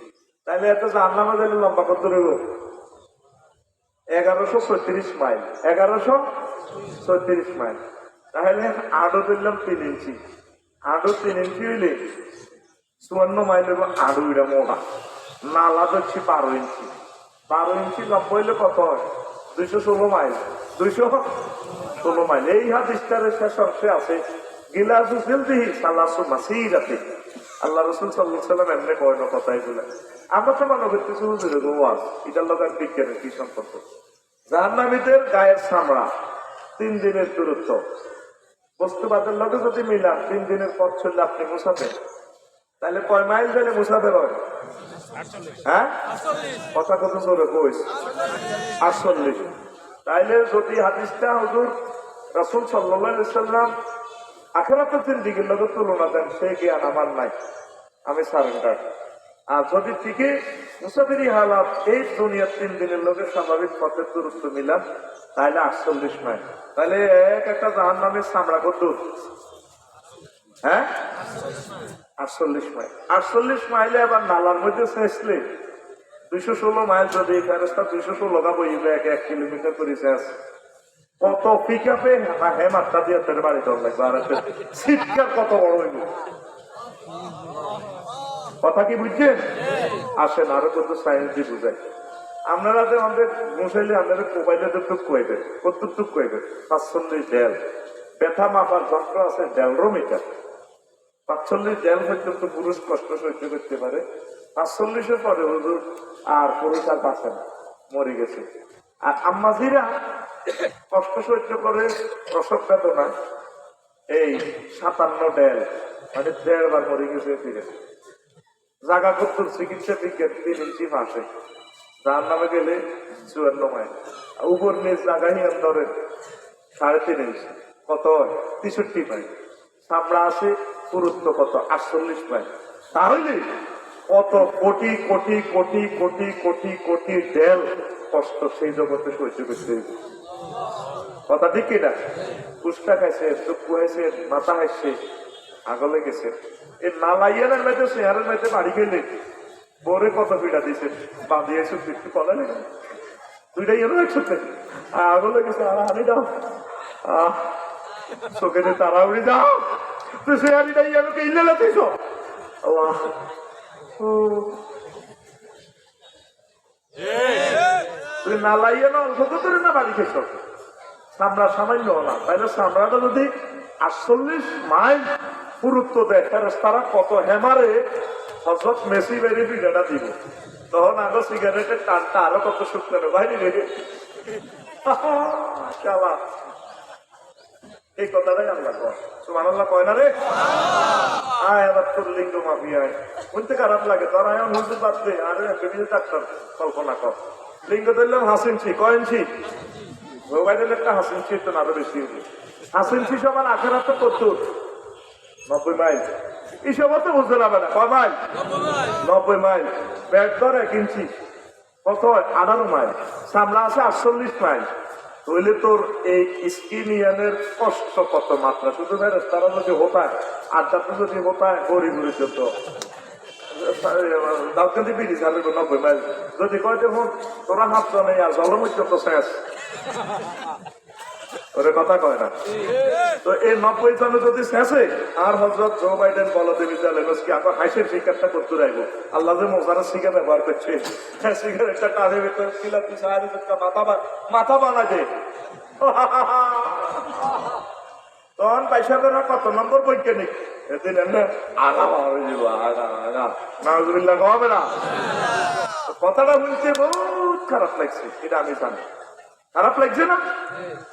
তাইলে এত জাহান্নামে যাইলে লম্বা কত রইব 1136 মাইল 1136 মাইল তাহলে আড়ো দিলাম 3 ইঞ্চি আড়ো 3 ইঞ্চি হইলে 54 মাইল এবং আড়ো এটা মোটা নালা হচ্ছে 12 ইঞ্চি 12 ইঞ্চি লম্বা হইলে কত হয় 216 মাইল 216 মাইল এই হাদিসটার শেষ অংশে আছে গিলাসু ফিলদিহি সালাসু মাসিরাতে আল্লাহ রাসূল সাল্লাল্লাহু আলাইহি ওয়াসাল্লাম এমনি কয়নো কথা এগুলা আমরা তো মনে করতেছি হুজুরের ওয়াজ এটার লগে বিজ্ঞানের কি সম্পর্ক জাহান্নামীদের গায়ের চামড়া 3 দিনের দূরত্ব বস্তুবাদের লগে যদি মিলান 3 দিনের পথ চললে আপনি মুসাফির তাহলে কয় মাইল গেলে মুসাফির হয় হ্যাঁ কথা কত জোরে কইস 48 তাইলে যদি হাদিসটা হুজুর রাসূল সাল্লাল্লাহু আলাইহি ওয়াসাল্লাম আখিরাতের জিন্দেগির লগে তুলনা দেন সেই জ্ঞান আমার নাই আমি সারেন্ডার আর যদি ঠিকই মুসাফিরি হালাত এই দুনিয়ার 3 দিনের লোকের স্বাভাবিক পথের দূরত্ব মিলাম, তাহলে 48 মাইল। তাহলে এক একটা জাহান্নামের চামড়া কত? হ্যাঁ, 48 মাইল। 48 মাইলে আবার নালার মধ্যে শেষলে 216 মাইল। যদি এই ফেরেস্তা 216 গা বইবে 1 কিলোমিটার করে শেষ, কত পিক আপে হেমাত্রা দিয়ে তোর বাড়ি দর লাগবে। আর শীতকাল কত বড় হইব, কথা কি বুঝছেন? আসেন আরো কত সায়েন্স দিয়ে বুঝাই। আপনারা যে আমাদের মশাইলে আপনাদের মোবাইলে টুক কইবে, কত টুক কইবে? 45 ডেল। ব্যথা মাপার যন্ত্র আছে ডেলরোমিটার। 45 ডেল পর্যন্ত পুরুষ কষ্ট সহ্য করতে পারে। 45-এর পরে হুজুর আর পুরুষ আর বাঁচে না, মরে গেছে। আর আম্মাজিরা কষ্ট সহ্য করে প্রসব বেদনা এই 57 ডেল, মানে 1.5 বার মরে গেছে। ফিরে জাগা করতো চিকিৎসা বিজ্ঞান 3 ইঞ্চি ফাঁসে, যার নামে গেলে 54 মাইল। উপর নিচ জায়গায় ধরে 3.5 ইঞ্চি, কত? 63 মাইল। চামড়া আছে, পুরুত্ব কত? 48 মাইল। তাহলে কত কোটি কোটি কোটি কোটি কোটি কোটি ডেল কষ্ট সেই জগতে সহ্য করতে হইবে। কথা ঠিক কিনা? কুষ্টা খাইছে, চক্ষু খাইছে, মাথা খাইছে, আগলে গেছে। এই নালাইয়ানের মেয়েতে চেহারের মেয়েতে বাড়ি গেলে বরে কত পিঠা দিয়েছে, বাঁধিয়ে একটু কলা লেগে 2টাই এলো একসাথে আগলে গেছে। আর হানি দাও, চোখে তারা উড়ি দাও, তো সে হানিটাই আমাকে ইলে লাতিস। তুমি নালাইয়া না অল্প করে না বাড়ি খেয়েছ, চামড়া সামান্য না। তাইলে চামড়াটা যদি 48 মাইল পুরুত্ব দেয়, তারা কত হেমারে হজরত মেসি বেরি পিঠাটা দিব, তখন আগে সিগারেটের টানটা আরো কত শুকনো বাইরে রেখে। এই কথাটাই আল্লাহ কয়, সুবহানাল্লাহ কয় না রে? আয় আবার তোর লিঙ্গ মাফি আয়, শুনতে খারাপ লাগে। তোর আয় হুজুর বাদ দে, আরে ডাক্তার কল্পনা কর। লিঙ্গ ধরলাম 5 ইঞ্চি, কয় ইঞ্চি? মোবাইলের একটা 5 ইঞ্চি তো আরো বেশি হবে। 5 ইঞ্চি সমান আখেরাত তো 90 মাইল। এইসব তো বুঝতে পারবে না। কয় মাইল? 90 মাইল। ব্যাগ ধর 1 ইঞ্চি, কত? 18 মাইল। চামড়া আছে 48 মাইল। তাহলে তোর এই স্কিনিয়ানের কষ্ট কত মাত্রা! শুধু তারা যদি হতায়, আড্ডাতে যদি হতায়, গড়ি ঘুরে যেত দাউকান্দি বিড়ি যাবে 90 মাইল। যদি কয় দেখুন তোরা হাত জানে আর জলমুচ্য তো শেষ, ওরে কথা কয় না। তো এই 90 জনে যদি শেষে আর হজরত জো বাইডেন বলতে বিদ্যালয় আবার হাইসের শিকারটা করতে রাখবো। আল্লাহ যে মজারা শিকার ব্যবহার করছে, সিগারেটটা টানে ভেতরে খিলাপি সাহায্য মাথা বানাছে। তখন পয়সা বেরা কত নম্বর বৈজ্ঞানিক এদিন এমনি আগা নাজুবিল্লাহ হবে না। কথাটা শুনতে বহুত খারাপ লাগছে, এটা আমি জানি। খারাপ লাগছে না?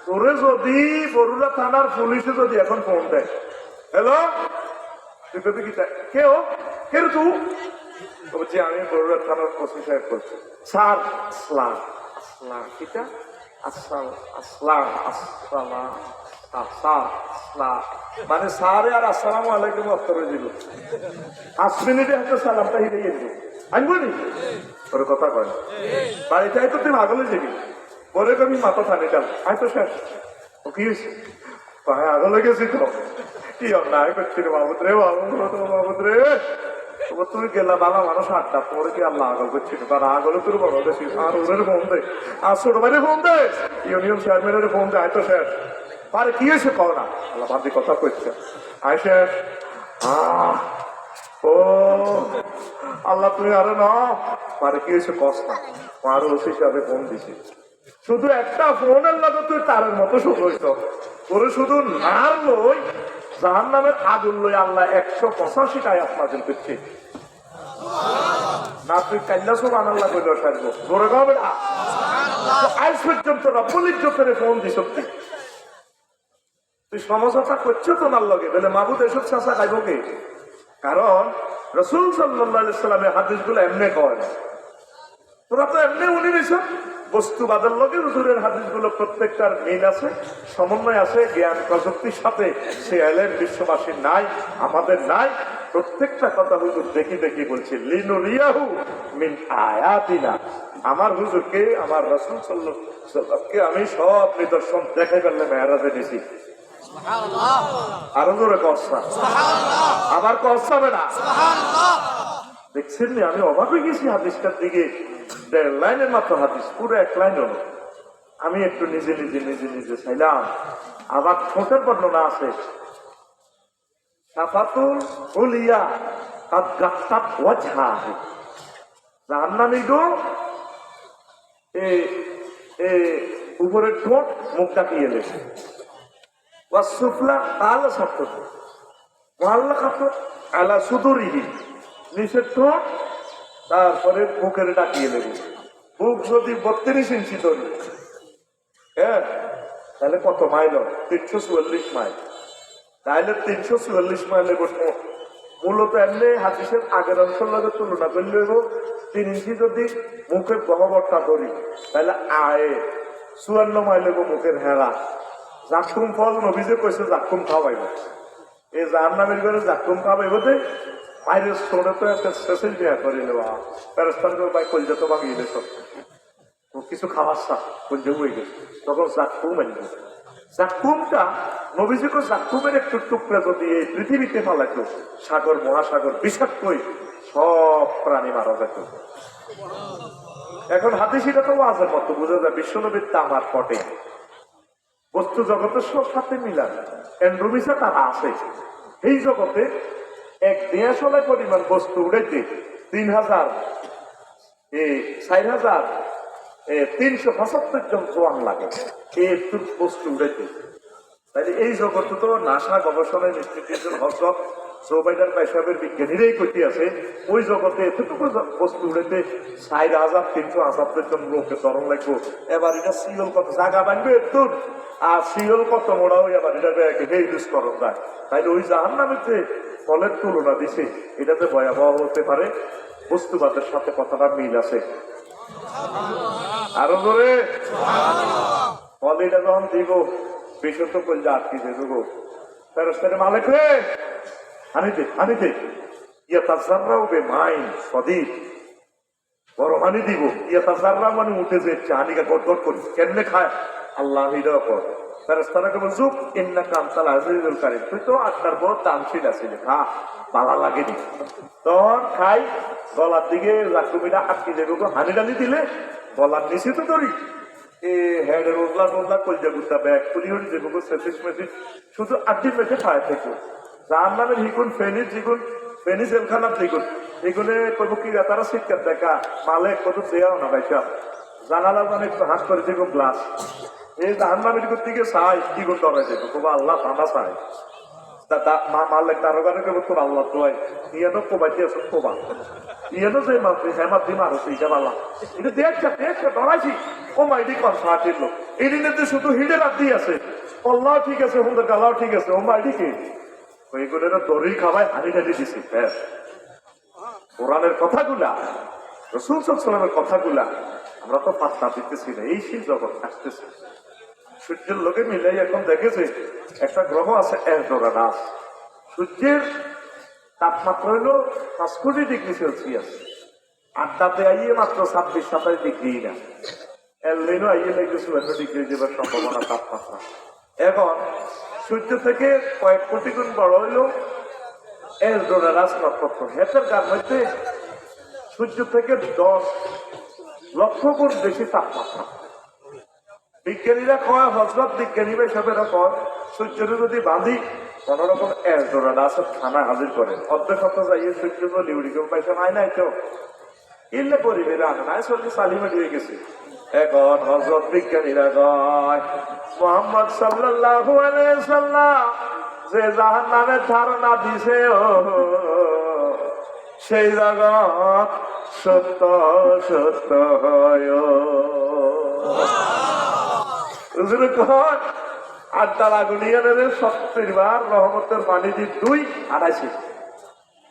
তোরে যদি বরুড়া থানার পুলিশে যদি এখন ফোন দেয়, হ্যালো তুই কবি কি কেউ কেউ তুই বলছি আমি বরুড়া থানার ওসি সাহেব করছি, স্যার আসলাম আসলাম কিটা আসসালাম আসলাম আসসালাম মানে সারে আর আসসালামু আলাইকুম অত্তরে দিল 5 মিনিটে হয়তো সালামটা হিরে গেল। আমি বলি তোর কথা কয় বাড়িতে হয়তো তুই আগলে যাবি, পরে কবি মাথা থানে চাল হয়তো শেষ। ও কি হয়েছে? আগলে গেছি তো কি অন্যায় করছি রে বাবুদ রে, বাবুদ রে তুমি গেলা বালা মানুষ 8টা পরে কি আল্লাহ আগল করছিল, তারা আগলে তোর বড় বেশি। আর ওদের ফোন দে, আর ছোট ভাইরে ফোন দে, ইউনিয়ন চেয়ারম্যানের ফোন দে, হয়তো শেষ। আরে কি হয়েছে কও না, আল্লাহ বাদি কথা কইছে আয় শেষ। ও আল্লাহ তুমি আরে না আরে কি হয়েছে কস না, আরো ওসি হিসাবে ফোন দিছি। শুধু একটা ফোনের লাগে তুই তারের মতো শুরু হইছ, তোরে শুধু নার লই জাহান নামের আগুন লই আল্লাহ 185 আয়াত নাযিল করছে না। তুই কাল্লা সুবহানাল্লাহ কইলো সারবো জোরে গাবে না। আজ পর্যন্ত রব্বুল ইজ্জতের ফোন দিছ তুই সমঝোতা করছো তোমার লগে, বলে মাহবুদ এসব চাষা খাইব কে? কারণ রাসূল সাল্লাল্লাহু আলাইহি সাল্লামের হাদিসগুলো এমনি কয় না, তোরা তো এমনি উনি নিছ। বস্তুবাদের লগে হুজুরের হাদিসগুলো প্রত্যেকটার মিল আছে, সমন্বয় আছে, জ্ঞান প্রযুক্তির সাথে। সে এলেন বিশ্ববাসীর নাই, আমাদের নাই। প্রত্যেকটা কথা হুজুর দেখি দেখি বলছে লিনুরিয়াহু মিন আয়াতিনা। আমার হুজুরকে, আমার রাসূল সাল্লাল্লাহু আলাইহি ওয়াসাল্লামকে আমি সব নিদর্শন দেখাই পারলে মেরাজে নিছি। সুবহানাল্লাহ। আরো জোরে কসা সুবহানাল্লাহ। আবার কসা বেটা সুবহানাল্লাহ। দেখছেন নি, আমি অবাক হয়ে গেছি হাদিসটার দিকে। 1.5 লাইনের মাত্র হাদিস, পুরো 1 লাইন হলো। আমি একটু নিজে নিজে নিজে নিজে চাইলাম। আবার ঠোঁটের বর্ণনা আছে, সাফাতুল উলিয়া কাদ গাত্তাত ওয়াজহা, জাহান্নামী গো উপরের ঠোঁট মুখ তাকিয়ে লেছে। ওয়াসুফলা আলা ছাত্র মহাল্লা খাত আলা সুদুরিহি, নিচের ঠোঁট তারপরে বুকের ডাকিয়ে লেগে। বুক যদি 32 ইঞ্চি ধরি, হ্যাঁ, তাহলে কত মাইল? 344 মাইল। তাহলে 344 মাইলের মূলত এমনি হাদিসের আগের অংশের লগে তুলনা করলে 3 ইঞ্চি যদি মুখের গহ্বরটা ধরি, তাহলে 54 মাইল মুখের হেরা। জাকুম ফল নবীজে কইছে জাকুম খাওয়াইব। এই জাহান্নামের ঘরে জাকুম খাওয়াইব দে বাইরের ছোট তো একটা স্পেশাল দেয়া করে নেওয়া প্যারাস্তান করে ভাই কলজা তো ভাঙিয়ে সব কিছু খাওয়ার সাপ কলজা হয়ে গেছে, তখন জাকুম আনবে। জাকুমটা নবীজিকে জাকুমের একটু টুকরা যদি এই পৃথিবীতে ফালাইতো, সাগর মহাসাগর বিষাক্তই সব প্রাণী মারা যেত। এখন হাদিসিটা তো ওয়াজের মতো বোঝা যায়, বিশ্বনবীর তামার পটে বস্তু জগতের সব সাথে মিলান এন্ড্রোমিসা তারা আছে। এই জগতে এক দেয়াশলায় পরিমাণ বস্তু উড়াইতে 4,375 জন জোয়ান লাগে এই একটু বস্তু উড়াইতে। তাইলে এই জগতে তো নাসা গবেষণা ইনস্টিটিউশন হজরত জো বাইডেন সাহেবের বিজ্ঞানীরাই করতে আছে। ওই জগতে এতটুকু বস্তু উড়াইতে 4,375 জন লোকের তরণ লাগবো। এবার এটা সিওল কত জায়গা বানবে একটু, আর সিওল কত মোড়া হয়ে আবার এটা ইউজ করা যায়। তাইলে ওই জাহান্নামের যে ফলের তুলনা দিছে, এটাতে ভয়াবহ হতে পারে। বস্তুবাদের সাথে কথাটা মিল আছে। আরো ধরে ফল এটা যখন দিব বিশুদ্ধ করলে আটকে দেবো ফেরস্তারে মালিক রে আনিতে ইয়াতাজাররাউ বিমাইন সদীদ, গরম পানি দিব। ইয়াতাজাররা মানে উঠে যে চানিকা গটগট করি, কেমনে খায় আল্লাহ হিদাও কর। ফেরেশতাকে বলছো ইন্নাকা আনতাল আজিজুল কারীম, তুই তো আটটার বড় দানশীল আছিলি, খা পালা লাগেনি। তখন খাই গলার দিকে জাকুমিটা আটকে দেবো, হানি ডালি দিলে গলার নিচে তো ধরি হেডে রোজলা রোজলা কলজা গুতা ব্যাগ পুরি হরি দেবো সেসিস মেসিস শুধু আড্ডি মেখে খায় থেকে জাহান্নামের হিগুন ফেনিস জিগুন ফেনিস এলখানার দ্বিগুণ এগুলো কইব কি তারা শিক্ষার দেখা মালে কত দেয়াও না ভাইসা জানালা মানে একটু হাত করে দেবো গ্লাস এই জাহান্নামের দিকে চাই দ্বিগুণ ডরাই দেবো কবা আল্লাহ ঠান্ডা চাই মালিক তার ওখানে কেবল তোর আল্লাহ দোয়াই ইয়ানো কোবাইতে আছে কোবা ইয়ানো যে মাত্রী হেমাত দিন আরো সেইটা বালা এটা দেখছে ডরাইছি ও মাইডি কর সাহায্যের লোক এই দিনে শুধু হিডে রাত দিয়ে আছে আল্লাহ ঠিক আছে হুন্দার গালাও ঠিক আছে ও মাইডি কে ওইগুলো দড়ি খাওয়ায় হানি টানি দিছি। ব্যাস কোরআনের কথাগুলা রাসূল সাল্লাল্লাহু আলাইহি ওয়াসাল্লামের কথাগুলা আমরা তো পাত্তা দিতেছি না। এই সেই জগৎ আসতেছে সূর্যের লোকে মিলাই এখন দেখেছে একটা গ্রহ আছে এন্ড্রোমেডাস। সূর্যের তাপমাত্রা হলো 5 কোটি ডিগ্রি সেলসিয়াস, আড্ডাতে আইয়ে মাত্র 26-27 ডিগ্রি না, এলনিনো আইয়ে লাগবে 54 ডিগ্রি যাবার সম্ভাবনা তাপমাত্রা। এখন সূর্য থেকে কয়েক কোটি গুণ বড় হইল এন্ড্রোমেডাস নক্ষত্র। হেতের গার মধ্যে সূর্য থেকে 10 লক্ষ গুণ বেশি তাপমাত্রা। বিজ্ঞানীরা কয় হজরত বিজ্ঞানী হিসাবেরা কয় সূর্যের যদি বাঁধি কোন রকম এন্ড্রোমেডাস থানায় হাজির করে অর্ধেক কথা যাইয়ে সূর্য লিউড়িকে পয়সা নাই নাই তো ইলে পরিবেশ আনে নাই চল্লিশ সালিমে দিয়ে গেছে। এখন হজরত বিজ্ঞানীরা কয় মুহাম্মদ সাল্লাল্লাহু আলাইহি সাল্লাম যে জাহান্নামের ধারণা দিছে সেই জগৎ সত্য সত্য হয়। আটটা আগুনিয়ানের 70 বার রহমতের পানি দিয়ে 2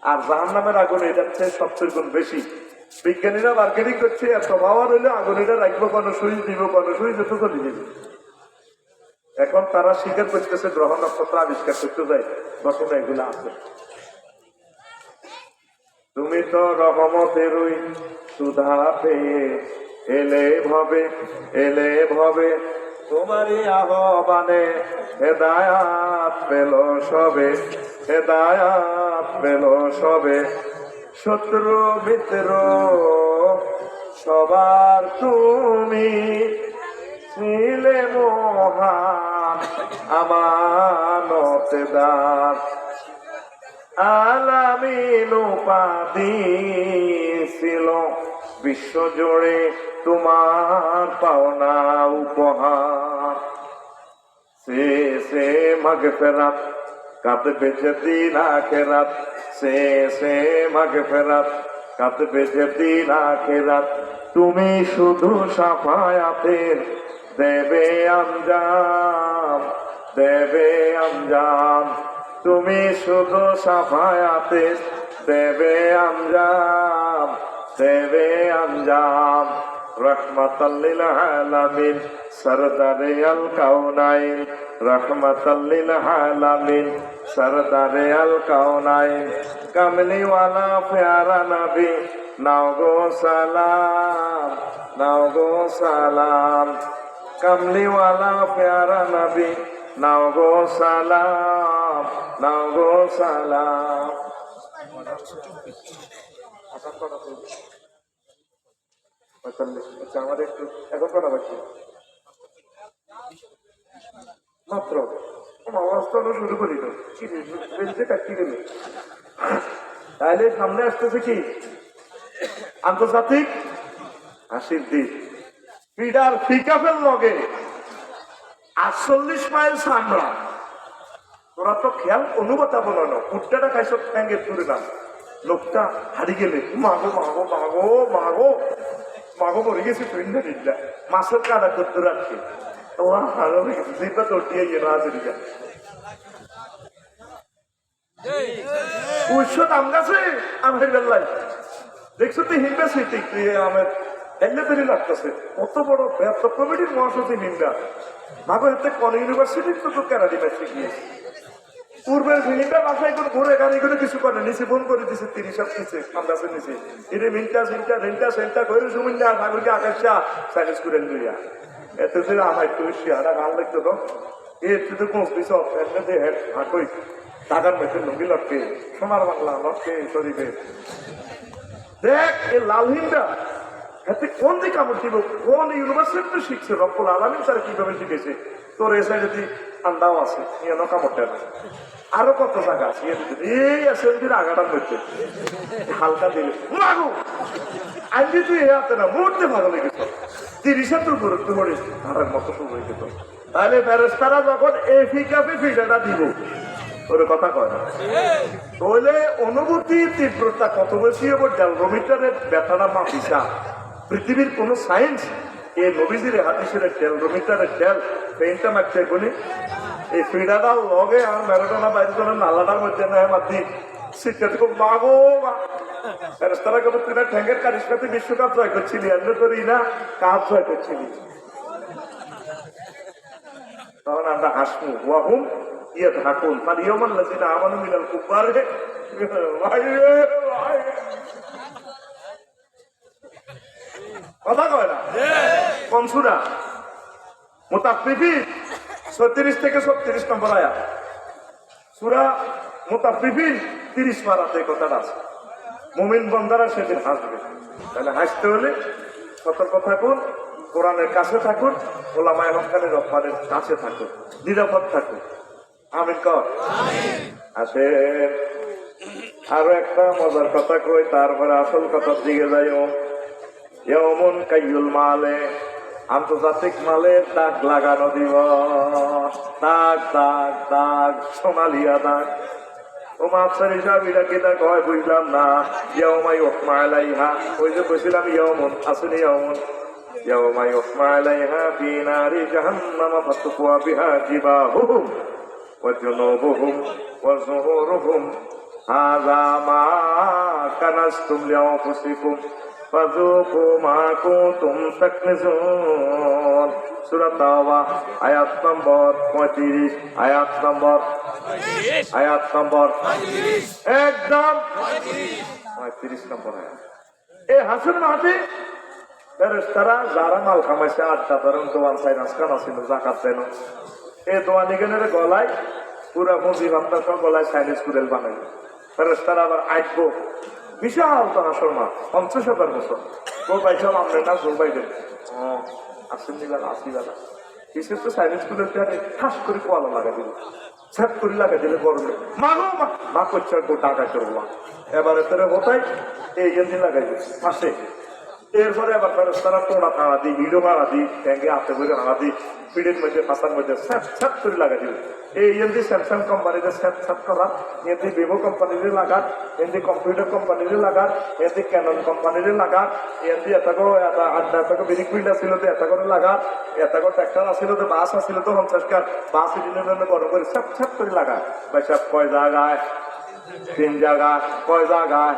আর জাহান্নামের আগুন এটার চেয়ে 70 গুণ বেশি। বিজ্ঞানীরা মার্কেটিং করছে এত পাওয়ার হইলে আগুনিটা রাখবো কোনো সুইচ দিব কোনো সুইচ এত চলে যাবে। এখন তারা স্বীকার করতেছে গ্রহ নক্ষত্র আবিষ্কার করতে যায় ঘটনা এগুলো আছে। তুমি তো রহমতেরই সুধা পেয়ে এলে ভবে তোমারই আহ্বানে হেদায়াত পেল সবে শত্রু মিত্র সবার তুমি ছিলে মহান আমানতদার আলামিন উপাধি ছিল বিশ্বজুড়ে তোমার পাওনা উপহার সে মাগফিরাত কাঁদবে যেদিন আখিরাত সে মাগফিরাত কাঁদবে যেদিন আখিরাত তুমি শুধু সাফায়াতের দেবে আঞ্জাম তুমি শুধু সাফায়াতের দেবে আঞ্জাম রহমাতাল লিল আলামিন সরদারে আল কাউনাইন রহমাতাল লিল আলামিন সরদারে আল কাউনাইন কামলি ওয়ালা প্যারা নবী নাও গো সালাম কামলি ওয়ালা প্যারা নবী নাও গো সালাম আচ্ছা আমার একটু এখন করা বাকি মাত্র অবস্থা শুরু করি তো কাটতে গেলে তাইলে সামনে আসতেছে কি আন্তর্জাতিক হাসির দিন ফিডার ফিকাফের লগে 48 মাইল সামরা তোরা তো খেয়াল অনুভূতা বলানো কুট্টাটা খাইছ ঠ্যাঙ্গে তুলে নাম লোকটা হারি গেলে মাগো মরে গেছে তুই না নিলা মাছের কাদা করতে রাখছে তোমার ভালো জিপা তোর দিয়ে গেল হাজিরিকা উৎস দাম গাছে আমের বেল্লাই দেখছো তুই হিন্দা সেটি তুই আমের এলে বেরি লাগতেছে কত বড় ব্যর্থ কমিটির মহাসচিব হিন্দা মাগো এতে কোন ইউনিভার্সিটির তো ক্যানাডি ম্যাচে গিয়েছে পূর্বের ভিনিটা বাসায় করে ঘুরে গাড়ি করে কিছু করে নিচে ফোন করে দিছে 30 নিচে আন্দাজের নিচে এটা মিনটা সেন্টা করে সুমিন্দা ঠাকুরকে আকাশা সাইলেন্স করে লইয়া এত যে আমার একটু শিয়ারা গান লাগতো তো এর তুই কোন দিছ এমনি যে হেড হাঁটই টাকার মধ্যে লুঙ্গি লটকে সোনার বাংলা লটকে শরীফে দেখ এ লাল হিন্দা হাতে কোন দিকে কামড় দিব কোন ইউনিভার্সিটি শিখছে রব্বুল আলামিন স্যার কিভাবে শিখেছে তোর এ সাইডে তুই ঠান্ডাও আছে নিয়ে কামড়টা আরো কত জায়গা আছে এই এসএমজির আগাটার মধ্যে হালকা দিলে মাগো আজকে তুই এ হাতে না মুহূর্তে ভালো লেগেছ 30 তোর গুরুত্ব পড়িস ধারার মতো শুরু হয়ে যেত তাহলে ফেরেস্তারা যখন এই ফিকাপি ফিডাটা দিব ওর কথা কয় না তাহলে অনুভূতির তীব্রতা কত বেশি হবে ড্যালরোমিটারের ব্যথাটা মাপিসা পৃথিবীর কোন সায়েন্স এই নবীজির হাদিসের ড্যালরোমিটারের ড্যাল পেইন্টটা মারছে বলি এই ফিডাটা লগে আর ম্যারাডোনা বাইরে নালাটার মধ্যে নেয় মাতি শিক্ষা খুব মাগো ফেরেস্তারা কত তুই ঠ্যাঙ্গের কারিশমাতে বিশ্বকাপ জয় করছিলি এমনি তোর না কাপ জয় করছিলি তখন আমরা হাসবো ওয়াহুম ইয়ে ঢাকুন মানে ইয়মান লাজিনা আমানু মিনাল কুফার কথা কয় না কোন সূরা মুতাফফিফিন 36 থেকে 36 নম্বর আয়াত সূরা মুতাফফিফিন 30 পারাতে কথাটা আছে মুমিন বান্দারা সেদিন হাসবে তাহলে হাসতে হলে সতর্ক থাকুন কোরআনের কাছে থাকুন ওলামায়ে হক্কানি রব্বানের কাছে থাকুন নিরাপদ থাকুন আমিন কর আসে আরো একটা মজার কথা কই তারপরে আসল কথার দিকে যাইও ইয়মুন কাইয়ুল মালে আন্তর্জাতিক মালের দাগ লাগানো দিবস দাগ দাগ দাগ সোনালিয়া দাগ ও মাপসার হিসাব এটা কেটা কয় বুঝলাম না ইয়মাই ওসমা আলাইহা ওই যে বলছিলাম ইয়মুন আসেনি ইয়মুন ইয়মাই ওসমা আলাইহা ফি নারি জাহান্নাম ফাতুকুয়া বিহা জিবাহুহুম وجنوبهم وظهورهم هذا ما كنزتم لأنفسكم فذوقوا ما كنتم تكنزون সূরা তাওবা আয়াত নম্বর 35 আয়াত নম্বর 35 একদম 35 30 নম্বর আয়াত। এই হাসুর মাঠে ফেরেশতারা যারা মাল কামাইছে আড্ডা ধরেন দোয়ান চাই নাচকান আছিল জাকাত দেন এই দোয়ান এখানের গলায় পুরা পুঁজি ভাবটা সব গলায় চাইনিজ কুড়েল বানাই ফেরেশতারা আবার আইবো বিশাল তো হাসর মাঠ 50,000 বছর তোর বাইসব আমলে না জোর বাইরে আসেন নিবেলা আসি বেলা বিশেষ তো চাইনিজ কুড়েল ঠাস করে কোয়ালা লাগা দিল ছ্যাপ করে লাগা দিলে গরমে মাগো মা করছে টাকা করবো এবারে তোরে বোতাই এই গেঞ্জি লাগাই পাশে এরপরে আবার ফেরেশতারা তোড়া ভাড়া দিই হিডো ভাড়া দিই ট্যাঙ্গে হাতে বইরে ভাড়া দিই পিঠের মধ্যে পাশার মধ্যে স্যাপ স্যাপ করে লাগা দিবে এই এমনি স্যামসাং কোম্পানিতে স্যাপ স্যাপ করা এমনি ভিভো কোম্পানির লাগার এমনি কম্পিউটার কোম্পানির লাগার এমনি ক্যানন কোম্পানির লাগার এমনি এতগো আড্ডা এতগো বেরিক ফিল্ড আসছিল তো এত করে লাগার এতগো ট্র্যাক্টর আসছিল তো বাস আসছিল তো 50 কার বাস দিনের জন্য বড় করে স্যাপ স্যাপ করে লাগা বা সব কয় জায়গায় 3 জায়গা কয় জায়গায়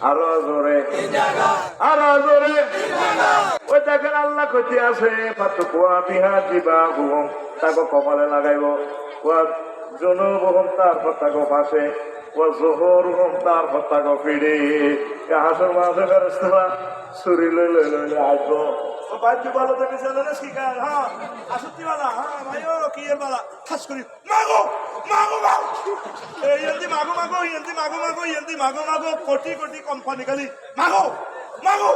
আরো জোরে আরো জোরে ওই দেখেন আল্লাহ কইতে আছে ফাতুকুয়া বিহা জিবা হুম তাকে কপালে লাগাইব ওয়া জুনুবহুম তারপর তাকে পাশে ওয়া যুহুরহুম তারপর তাকে ফিরে হাসর মাঝে ফেরেশতারা ছুরি লইলে আসবো বাচ্চা ভালো থেকে ছেলে শিকার হ্যাঁ আসতি বালা হ্যাঁ ভাইও কি এর বালা খাস করি মাগো মাগো মাগো এই মাগো মাগো এন্দি মাগো মাগো এন্দি মাগো মাগো কোটি কোটি কোম্পানি খালি মাগো মাগো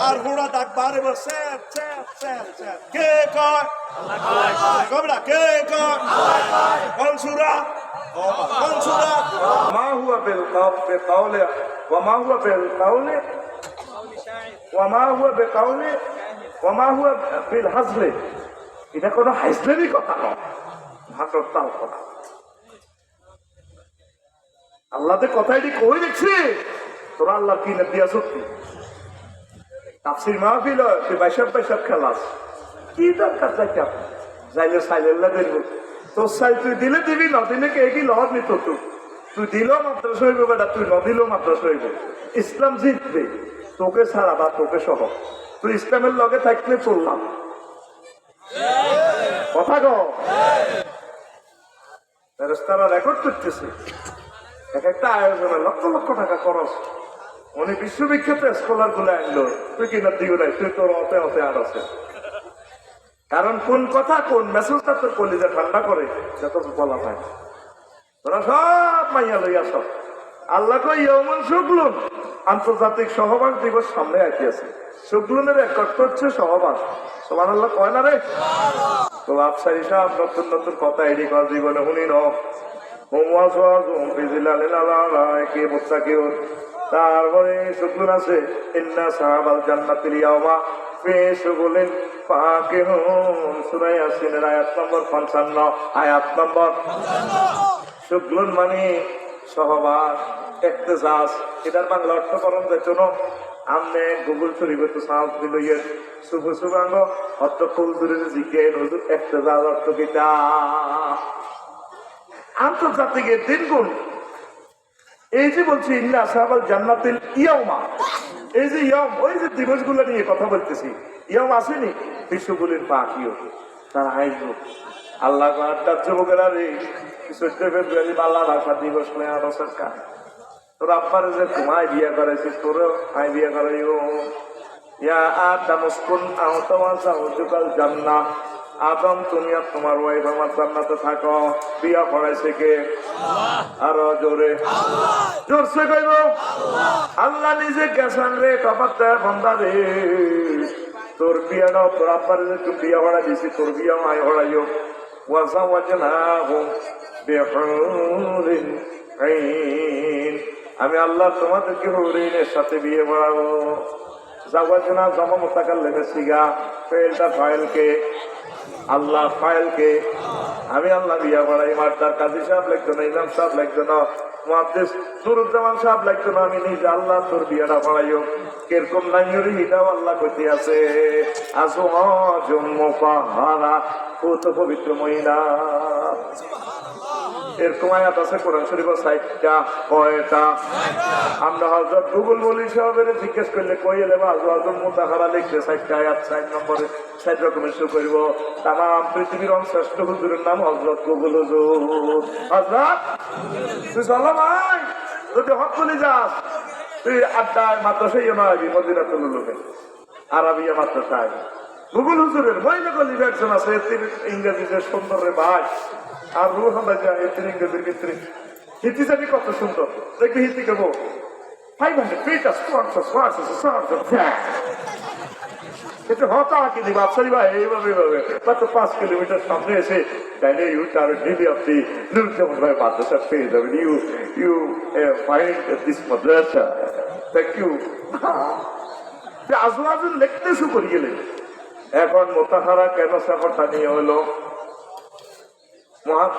আর হুড়া ডাক বারে বসে স্যাপ স্যাপ স্যাপ কে কয় আল্লাহ কয় কবরা কে কয় আল্লাহ কয় কোন সূরা কোন সূরা মা হুয়া বিল কাউলে ওয়া মা হুয়া বিল কাউলে ওয়া মা হুয়া বিল কাউলে ওমা হুয়া বিল হাজলে এটা কোনো হাইসলেরই কথা নয় ভাষার তাল কথা আল্লাহদের কথা এটি কই দেখছি তোরা আল্লাহ কিনে দিয়া সত্যি তাফসীর মাহফিল তুই বাইশাব খেলাস কি দরকার যাইতে যাইলে সাইলেল্লা দেখবো তোর সাই তুই দিলে দিবি না দিলে কে কি লহর নিত তুই দিলেও মাদ্রাসা হইব বেটা তুই ন দিলেও মাদ্রাসা হইব ইসলাম জিতবে তোকে ছাড়া বা তোকে সহ তুই ইসলামের লগে থাকলে চললাম কথা গো ফেরেশতারা রেকর্ড করতেছে এক একটা আয়োজনে লক্ষ লক্ষ টাকা খরচ উনি বিশ্ববিখ্যাত স্কলার গুলো আনলো তুই কিনা দিও নাই তুই তোর অতে অতে আর আছে কারণ কোন কথা কোন মেসেজটা তোর কলিজা ঠান্ডা করে যত বলা হয় তোরা সব মাইয়া লইয়া সব আল্লাহ কই ইয়ৌমুন শুগলুন আন্তর্জাতিক সহবাস দিবস সামনে আসিয়াছে শুগলুনের এক অর্থ হচ্ছে সহবাস সুবহানাল্লাহ কয় না রে তো আফসারি সাহেব নতুন নতুন কথা এডি কর জীবনে শুনি ন তারপরে শুগলুন আছে ইন্না সাহাবাল জান্নাতিল ইয়াওমা ফি শুগলিন ফাকিহুন সূরা ইয়াসিনের আয়াত নম্বর 55 আয়াত নম্বর 55 শুগলুন মানে সহবাস ইখতিসাস এটার বাংলা অর্থ করণ যেন আমনে গুগল শরীফ তো সাহাব দিল ইয়ে শুভ শুভাঙ্গ অর্থ ফুল দূরে জিজ্ঞেস হুজুর ইখতিসাস অর্থ কিটা আন্তর্জাতিক দিনগুণ এই যে বলছি ইন্না সাহাবাল জান্নাতিল ইয়াউমা এই যে ইয়াম ওই যে দিবসগুলো নিয়ে কথা বলতেছি ইয়াম আসেনি বিশ্বগুলির পাখিও তারা আইব আল্লাহ আড্ডার যুবকেরা রে 14 ফেব্রুয়ারি বাংলা ভাষা দিবস নেওয়া সরকার তোর আব্বার যে তোমায় বিয়ে করেছিস তোরও আয় বিয়ে করাইও ইয়া আদম উসকুন আওতাওয়া জাওজুকাল জান্নাহ আদম তুমি আর তোমার ওয়াইফ আমার জান্নাতে থাকো বিয়া পড়াইছে কে আল্লাহ আর জোরে আল্লাহ জোরসে কইব আল্লাহ আল্লাহ নিজে গেছেন রে কপাতে বান্দা রে তোর বিয়াটা তোর আব্বার যে তুই বিয়া পড়া দিছি তোর বিয়া আয় পড়াইও ওয়াজাওয়াজনাহুম বিহুরিন আইন আমি আল্লাহ তোমাদেরকে হুরিনের সাথে বিয়ে পড়াবো জাওয়াজনা জামা মুতাকাল্লিমের সিগা ফেলটা ফাইলকে আল্লাহ ফাইলকে আমি আল্লাহ বিয়া পড়াই মার্দার কাজী সাহেব লাগতো না ইমাম সাহেব লাগতো না মুহাদ্দিস নুরুজ্জামান সাহেব লাগতো না আমি নিজে আল্লাহ তোর বিয়াটা পড়াইও কিরকম নাইয়রি হিটাও আল্লাহ কইতে আছে আজওয়াজুম মুতাহহারা ও তো পবিত্র মহিলা এরকম আয়াত আছে কোরআন শরীফের 60টা কয়টা আমরা হযরত গুগল বলি সাহেবের জিজ্ঞেস করলে কই এলে আজওয়াজুম মুতাহহারা লিখতে 60টা আয়াত 60 নম্বরে 60 রকমের শুরু করব তাম পৃথিবীর শ্রেষ্ঠ হুজুরের নাম হযরত গুগল হুজুর হযরত তুই চলো ভাই যদি হক বলি যাস তুই আড্ডায় মাদ্রাসায় নয় মদিনাতুল উলুমে আরাবিয়া মাদ্রাসায় গুগল হুজুরের মহিলা কলিব একজন আছে, তিনি ইংরেজিতে সুন্দর রে ভাই, আর রুহ তিনি ইংরেজির ভিতরে হিতি জানি কত সুন্দর, দেখবি হিতি কেবো 500 meters, এটা হতা কি দিবা আফসারি ভাই এইভাবে মাত্র 5 কিলোমিটার সামনে এসে তাইলে ইউ টার নিবি আপনি নুরুজ্জামান ভাই মাদ্রাসা পেয়ে যাবেন, ইউ ফাইন্ড দিস মাদ্রাসা, থ্যাংক ইউ। আজওয়াজুল লিখতে শুরু করে গেলেন। এখন মোতাহারা কেন ব্যাপারটা নিয়ে হলো,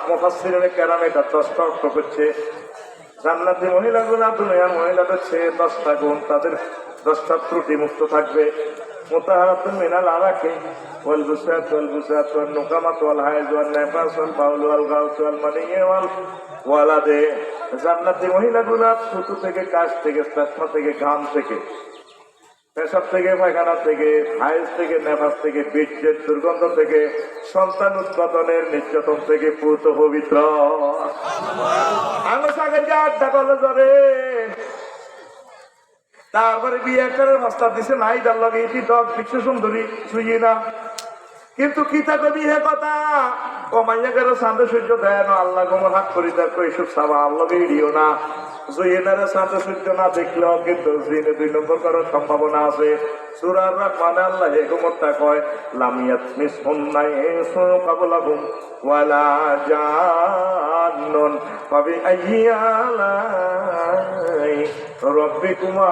মুফাসসিরিনে কেরাম এটা 10টা অর্থ করছে। জান্নাতি মহিলাগুলা দুনিয়ার মহিলাদের চেয়ে 10টা গুণ, তাদের 10টা ত্রুটি মুক্ত থাকবে। মুতাহারাতুন মিনাল আরাকি ওয়াল বুসাত ওয়ান নুকামাত ওয়াল হায়জ ওয়ান নিফাস ওয়াল বাউল ওয়াল গাউস ওয়াল মানিয়্যা ওয়াল ওয়ালাদে। জান্নাতি মহিলাগুলা থুতু থেকে, কাশ থেকে, শ্লেষ্মা থেকে, ঘাম থেকে, পেশাব থেকে, পায়খানা থেকে, হাইজ থেকে, নেফাস থেকে, বীর্যের দুর্গন্ধ থেকে, সন্তান উৎপাদনের নির্যাতন থেকে পূত পবিত্র। তারপরে বিয়ে করার প্রস্তাব দিছে নাই, তার লগে এটি দশ বিশ্ব সুন্দরী ছুঁয়ে না, কিন্তু কি থাকে বিয়ে কথা কমাইয়া গেল শান্ত সূর্য দেয় না, আল্লাহ গোমর হাত করি দেখো এইসব সাবা আল্লাহকে ইডিও না। জুয়েনারে শান্ত সূর্য না দেখলেও কিন্তু জিনে 2 নম্বর করার সম্ভাবনা আছে। সূরা রহমানে আল্লাহ গোমরটা কয় লামিয়াত মিসুন্নাই সুকাবলাহুম ওয়ালা জান্নুন ফাবি আইয়ালাই রব্বিকুমা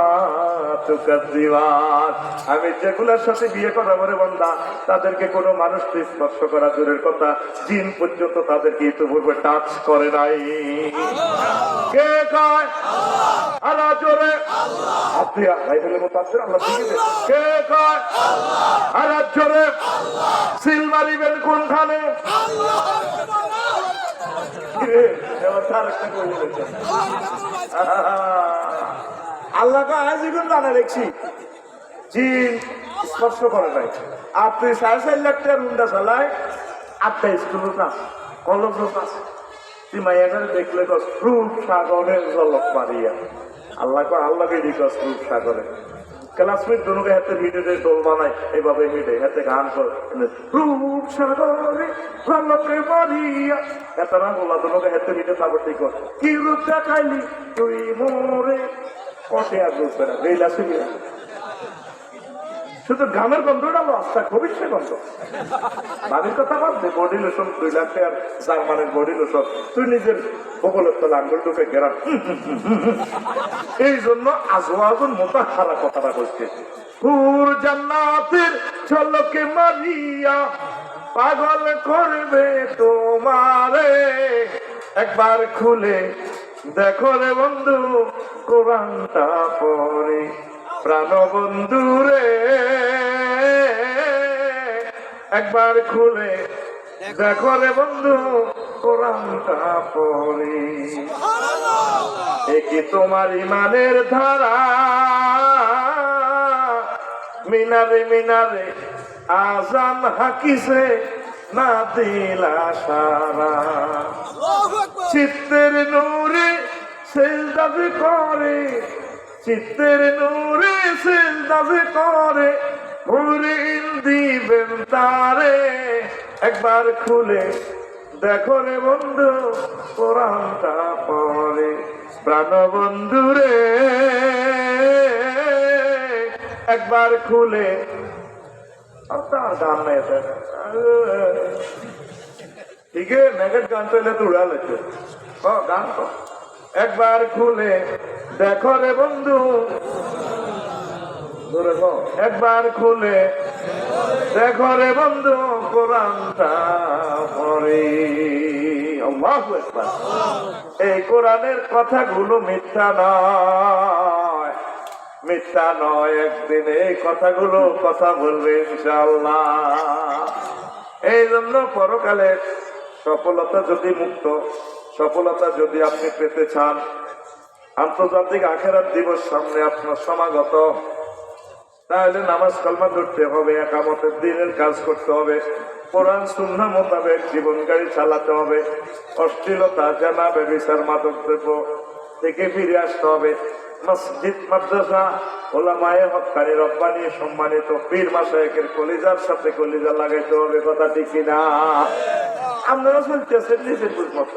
তুকাজ্জিবান। আমি যেগুলোর সাথে বিয়ে করা বলে বান্দা, তাদেরকে কোনো মানুষ স্পর্শ করা দূরের কথা, জিন পর্যন্ত তাদেরকে ইতিপূর্বে টাচ করে নাই। কে কয় আল্লাহ জোরে? আপনি ভাই বলে মতো আছেন আল্লাহ দিকে। কে কয় আল্লাহ জোরে? সিল মারিবেন কোনখানে? আল্লাহ আজীবন জানা দেখছি জিন স্পর্শ করে নাই। আপনি 4.5 লাখ টাকার হুন্ডা চালায়, 8টা স্কুল কলেজ আছে, তুই মাইয়াটারে দেখলে রূপ সাগরের জলক মারিয়া আল্লাহকে রিকস রূপ সাগরে ক্লাসমেট দুনুকে হাতে মিটে দোল বানায়, এইভাবে মিটে হাতে গান করে রূপ সাগরে জলকে মারিয়া এতটা বলা দুনুকে হাতে মিটে তারপর ঠিক কি রূপ দেখাইলি তুই মোরে কটে আর রূপ বেড়া রেলা শুনি। শুধু গ্রামের গন্ধটা রাস্তা খুবই সে গন্ধ। বাড়ির কথা বাদবে, বডি লোশন 2 লাখ টাকার জার্মানের বডি লোশন, তুই নিজের বগলের তলা আঙ্গুল ঢুকে গেরাম। এই জন্য আজওয়াজুন মুতাহহারা কথাটা বলছে, হুর জান্নাতের ঝলকে মারিয়া পাগল করবে তোমারে, একবার খুলে দেখো রে বন্ধু কোরআনটা পড়ে। প্রাণ বন্ধু রে একবার খুলে দেখো রে বন্ধু কোরআনটা পড়ে। একি তোমার ইমানের ধারা মিনারে মিনারে আজান হাকিছে না দিলা সারা, চিত্তের নূরে সেজদা করে, চিত্তের নূরে সেজদা করে, মুরিদ দিবেন তারে, একবার খুলে দেখো রে বন্ধু কোরআনটা পড়ে। প্রাণ বন্ধু রে একবার খুলে, গান নাই ঠিক আছে, নেগেট গান তো এলে তো উড়া লেছে গান তো। একবার খুলে দেখো রে বন্ধু, একবার খুলে দেখো রে বন্ধু কোরআনটা পড়ে। আল্লাহু আকবার। এই কোরআনের কথাগুলো মিথ্যা নয়, মিথ্যা নয়। একদিন এই কথাগুলো কথা বলবে ইনশাআল্লাহ। এই জন্য পরকালে সফলতা যদি মুক্ত সফলতা যদি আপনি পেতে চান, আন্তর্জাতিক আখিরাত দিবস সামনে আপনার সমাগত, তাহলে নামাজ কালমা ধরতে হবে, একামতের দিনের কাজ করতে হবে, কোরআন সুন্নাহ মোতাবেক জীবন গাড়ি চালাতে হবে, অশ্লীলতা জানা ব্যভিচার মাদক দ্রব্য থেকে ফিরে আসতে হবে, মসজিদ মাদ্রাসা ওলামায়ে হক্কানি রব্বানি সম্মানিত পীর মাশায়েখের কলিজার সাথে কলিজা লাগাইতে হবে, কথা ঠিক কিনা? আপনারা চলতেছেন নিজের বুঝ মতো।